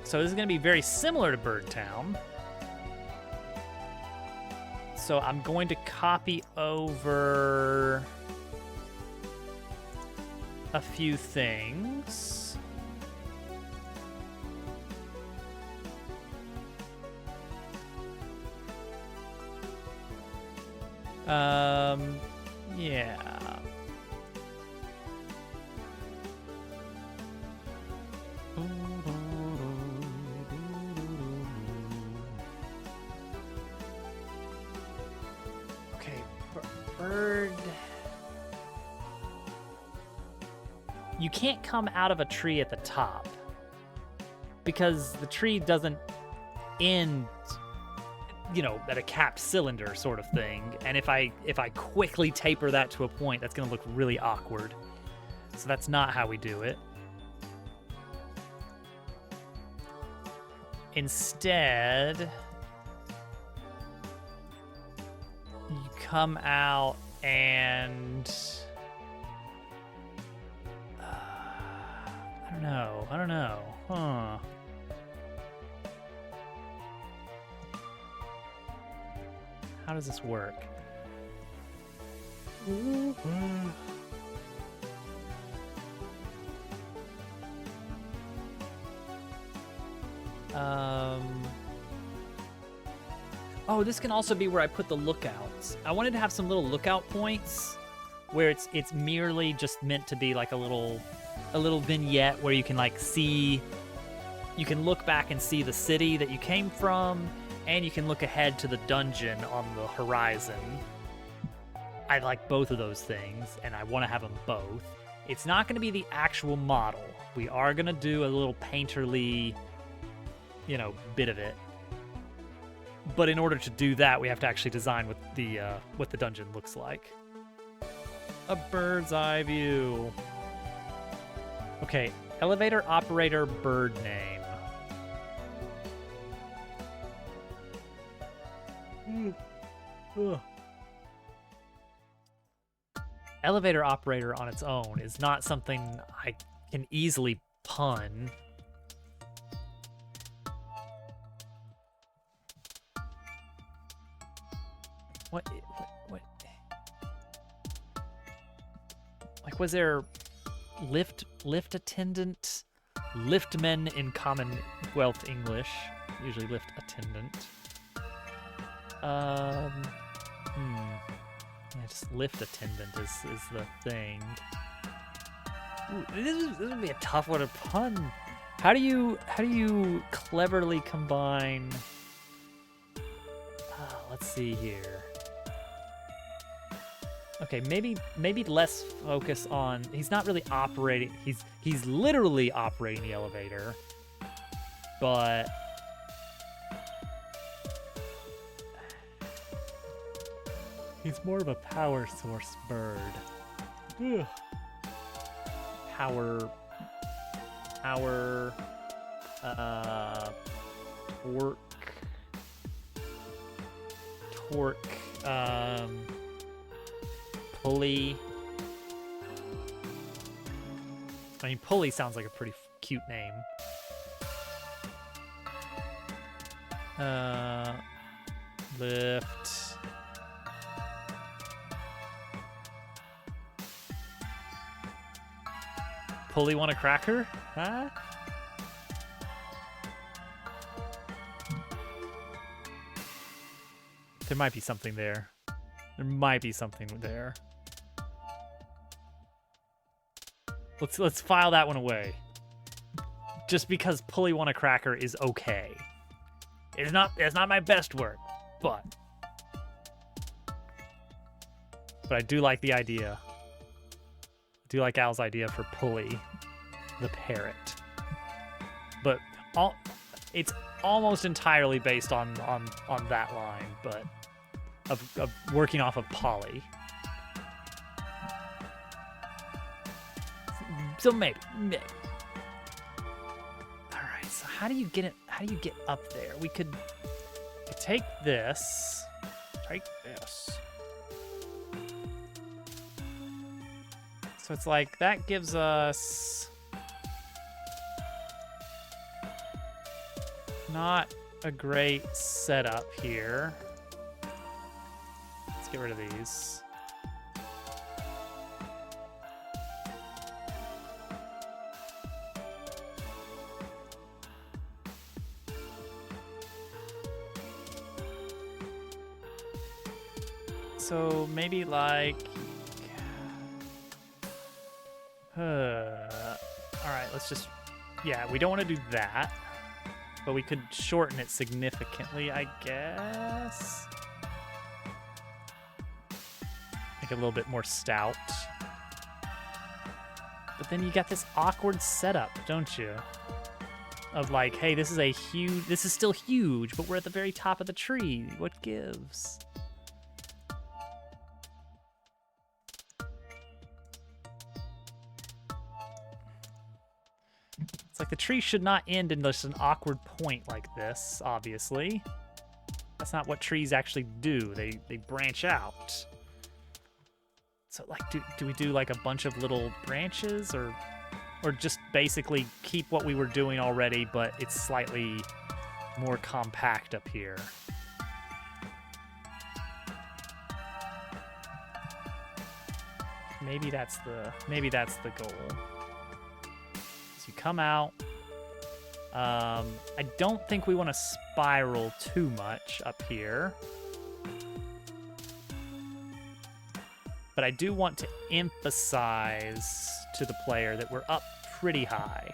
So this is going to be very similar to Bird Town. So I'm going to copy over a few things. Yeah. Okay, bird. You can't come out of a tree at the top because the tree doesn't end, you know, at a capped cylinder sort of thing. And if I quickly taper that to a point, that's going to look really awkward. So that's not how we do it. Instead, you come out and I don't know. Huh. How does this work? Oh, this can also be where I put the lookouts. I wanted to have some little lookout points where it's merely just meant to be like a little vignette where you can like see, you can look back and see the city that you came from, and you can look ahead to the dungeon on the horizon. I like both of those things, and I want to have them both. It's not going to be the actual model. We are going to do a little painterly, bit of it. But in order to do that, we have to actually design what the dungeon looks like. A bird's eye view. Okay, elevator operator bird name. Elevator operator on its own is not something I can easily pun. What? Like, was there lift attendant, liftmen in Commonwealth English, usually lift attendant. Yeah, just lift attendant is the thing. Ooh, this would be a tough one to pun. How do you cleverly combine? Let's see here. Okay, maybe less focus on. He's not really operating. He's literally operating the elevator, but he's more of a power source bird. Ugh. Power. Torque. Pulley. I mean, Pulley sounds like a pretty cute name. Lift. Pulley want a cracker? Huh? There might be something there. There might be something there. Let's file that one away. Just because Pulley want a cracker is okay. It's not my best work, but I do like the idea. I do like Al's idea for Pulley, the parrot. But it's almost entirely based on that line, but of working off of Polly. So maybe. All right. So how do you get it? How do you get up there? We could take this. Take this. So it's like that gives us not a great setup here. Let's get rid of these. So maybe like, all right, let's just, yeah, we don't want to do that, but we could shorten it significantly, I guess. Make it a little bit more stout. But then you got this awkward setup, don't you? Of like, hey, this is still huge, but we're at the very top of the tree. What gives? It's like the tree should not end in just an awkward point like this, obviously. That's not what trees actually do. They branch out. So like, do we do like a bunch of little branches, or just basically keep what we were doing already, but it's slightly more compact up here? Maybe that's the goal. So you come out. I don't think we want to spiral too much up here. But I do want to emphasize to the player that we're up pretty high.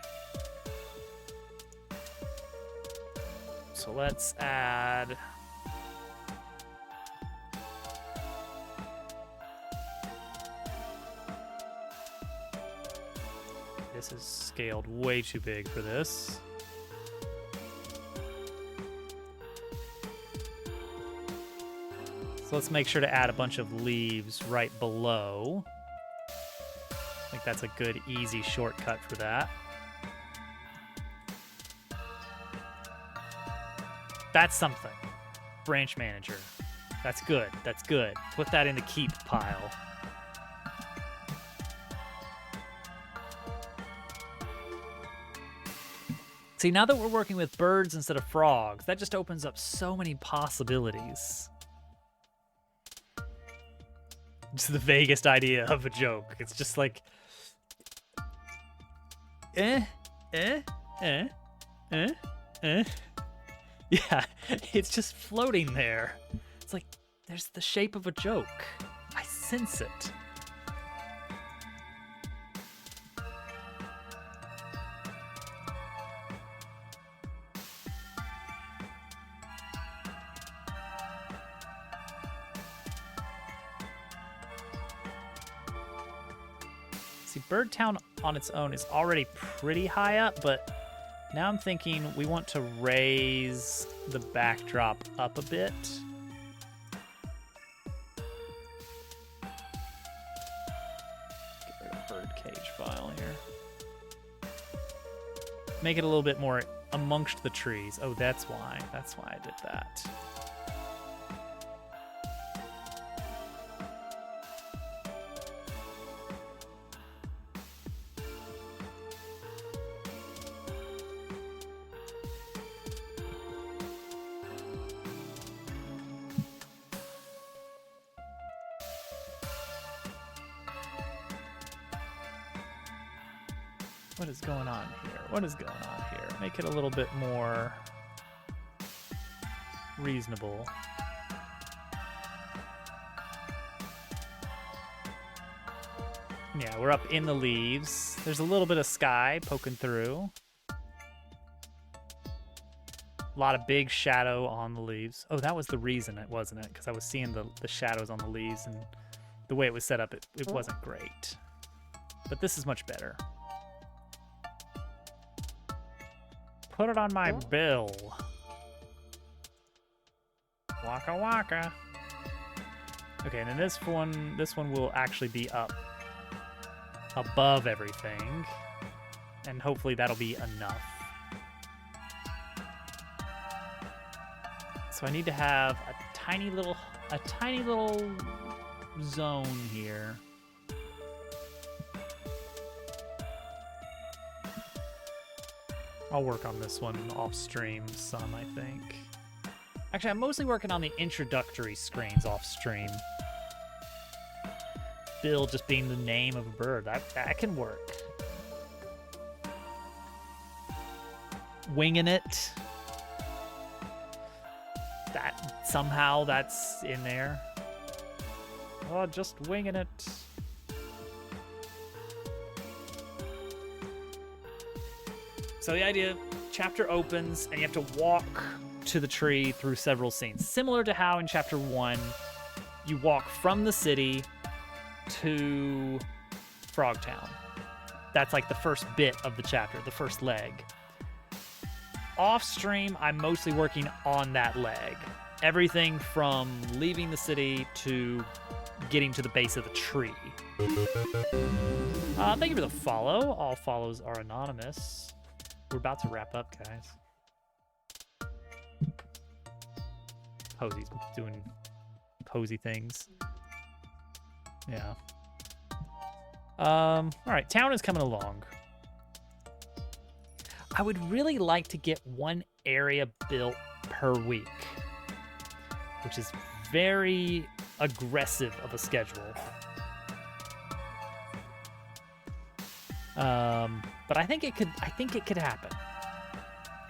So let's add... This is scaled way too big for this. So let's make sure to add a bunch of leaves right below. I think that's a good, easy shortcut for that. That's something. Branch manager. That's good. That's good. Put that in the keep pile. See, now that we're working with birds instead of frogs, that just opens up so many possibilities. It's the vaguest idea of a joke. It's just like, Yeah, it's just floating there. It's like, there's the shape of a joke. I sense it. See, Birdtown on its own is already pretty high up, but now I'm thinking we want to raise the backdrop up a bit. Get rid of birdcage file here. Make it a little bit more amongst the trees. Oh, that's why. That's why I did that. What is going on here? What is going on here? Make it a little bit more reasonable. Yeah, we're up in the leaves. There's a little bit of sky poking through. A lot of big shadow on the leaves. Oh, that was the reason, it wasn't it? Because I was seeing the shadows on the leaves, and the way it was set up, it wasn't great. But this is much better. Put it on my bill. Waka waka. Okay, and then this one will actually be up above everything, and hopefully that'll be enough. So I need to have a tiny little zone here. I'll work on this one off stream some, I think. Actually, I'm mostly working on the introductory screens off stream. Bill just being the name of a bird, that can work. Winging it. That somehow that's in there. Oh, just winging it. So the idea, chapter opens and you have to walk to the tree through several scenes. Similar to how in chapter 1, you walk from the city to Frogtown. That's like the first bit of the chapter, the first leg. Off stream, I'm mostly working on that leg. Everything from leaving the city to getting to the base of the tree. Thank you for the follow. All follows are anonymous. We're about to wrap up, guys. Posy's doing posy things. Yeah. All right, town is coming along. I would really like to get one area built per week, which is very aggressive of a schedule. But I think it could happen.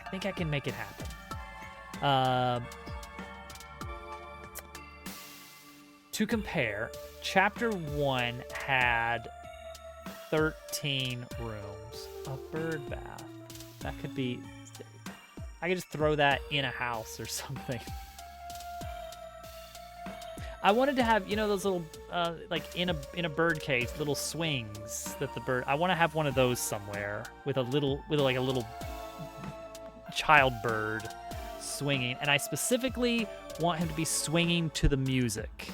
I think I can make it happen. To compare, Chapter 1 had 13 rooms. A bird bath. That could be... I could just throw that in a house or something. I wanted to have, you know, those little, like in a bird cage, little swings that the bird... I want to have one of those somewhere with a little child bird swinging. And I specifically want him to be swinging to the music,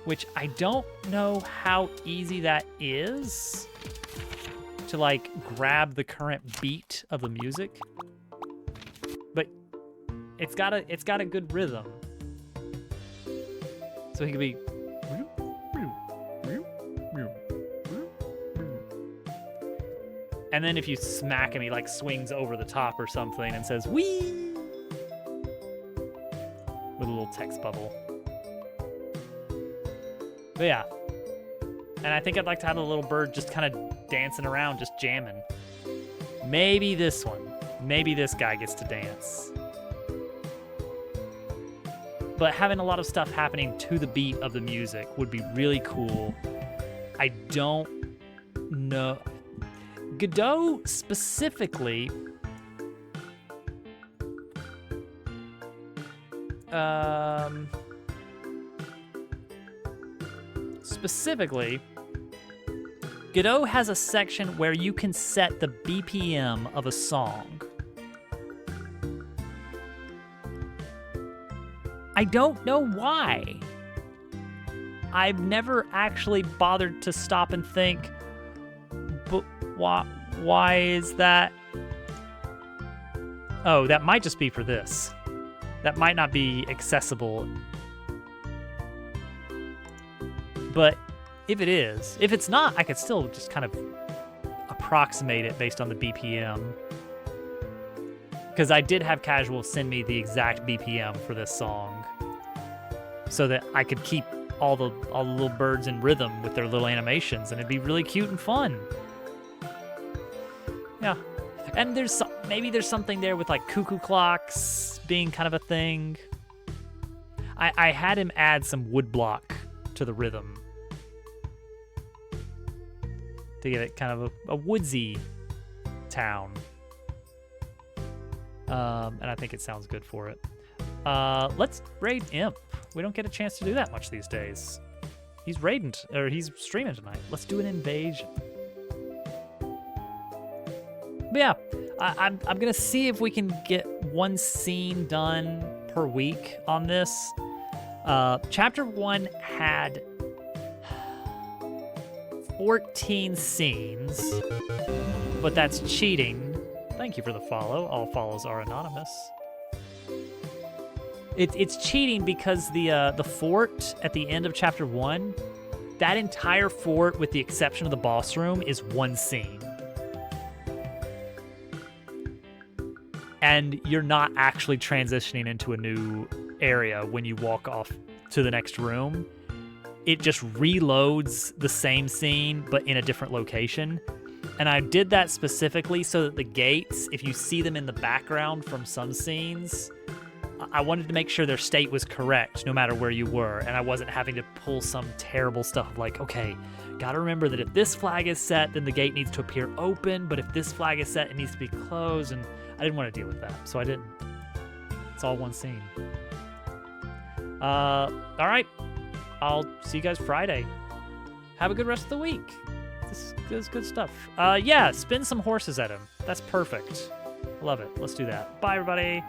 which I don't know how easy that is to like grab the current beat of the music, but it's got a good rhythm, so he could be. And then if you smack him, he like swings over the top or something and says "wee" with a little text bubble. But yeah, and I think I'd like to have a little bird just kind of dancing around, just jamming. Maybe this one. Maybe this guy gets to dance. But having a lot of stuff happening to the beat of the music would be really cool. I don't know. Godot specifically... Specifically, Godot has a section where you can set the BPM of a song. I don't know why. I've never actually bothered to stop and think, but why is that? Oh, that might just be for this. That might not be accessible. But if it's not, I could still just kind of approximate it based on the BPM. Because I did have Casual send me the exact BPM for this song, so that I could keep all the little birds in rhythm with their little animations, and it'd be really cute and fun. Yeah, and maybe there's something there with like cuckoo clocks being kind of a thing. I had him add some woodblock to the rhythm to get it kind of a woodsy town. And I think it sounds good for it. Let's raid Imp. We don't get a chance to do that much these days. He's streaming tonight. Let's do an invasion. But yeah, I'm gonna see if we can get one scene done per week on this. Chapter 1 had 14 scenes, but that's cheating. Thank you for the follow. All follows are anonymous. It's cheating because the fort at the end of Chapter 1, that entire fort, with the exception of the boss room, is one scene. And you're not actually transitioning into a new area when you walk off to the next room. It just reloads the same scene, but in a different location. And I did that specifically so that the gates, if you see them in the background from some scenes, I wanted to make sure their state was correct no matter where you were, and I wasn't having to pull some terrible stuff like, okay, gotta remember that if this flag is set, then the gate needs to appear open, but if this flag is set, it needs to be closed, and I didn't want to deal with that, so I didn't. It's all one scene. All right. I'll see you guys Friday. Have a good rest of the week. This is good stuff. Yeah, spin some horses at him. That's perfect. Love it. Let's do that. Bye, everybody.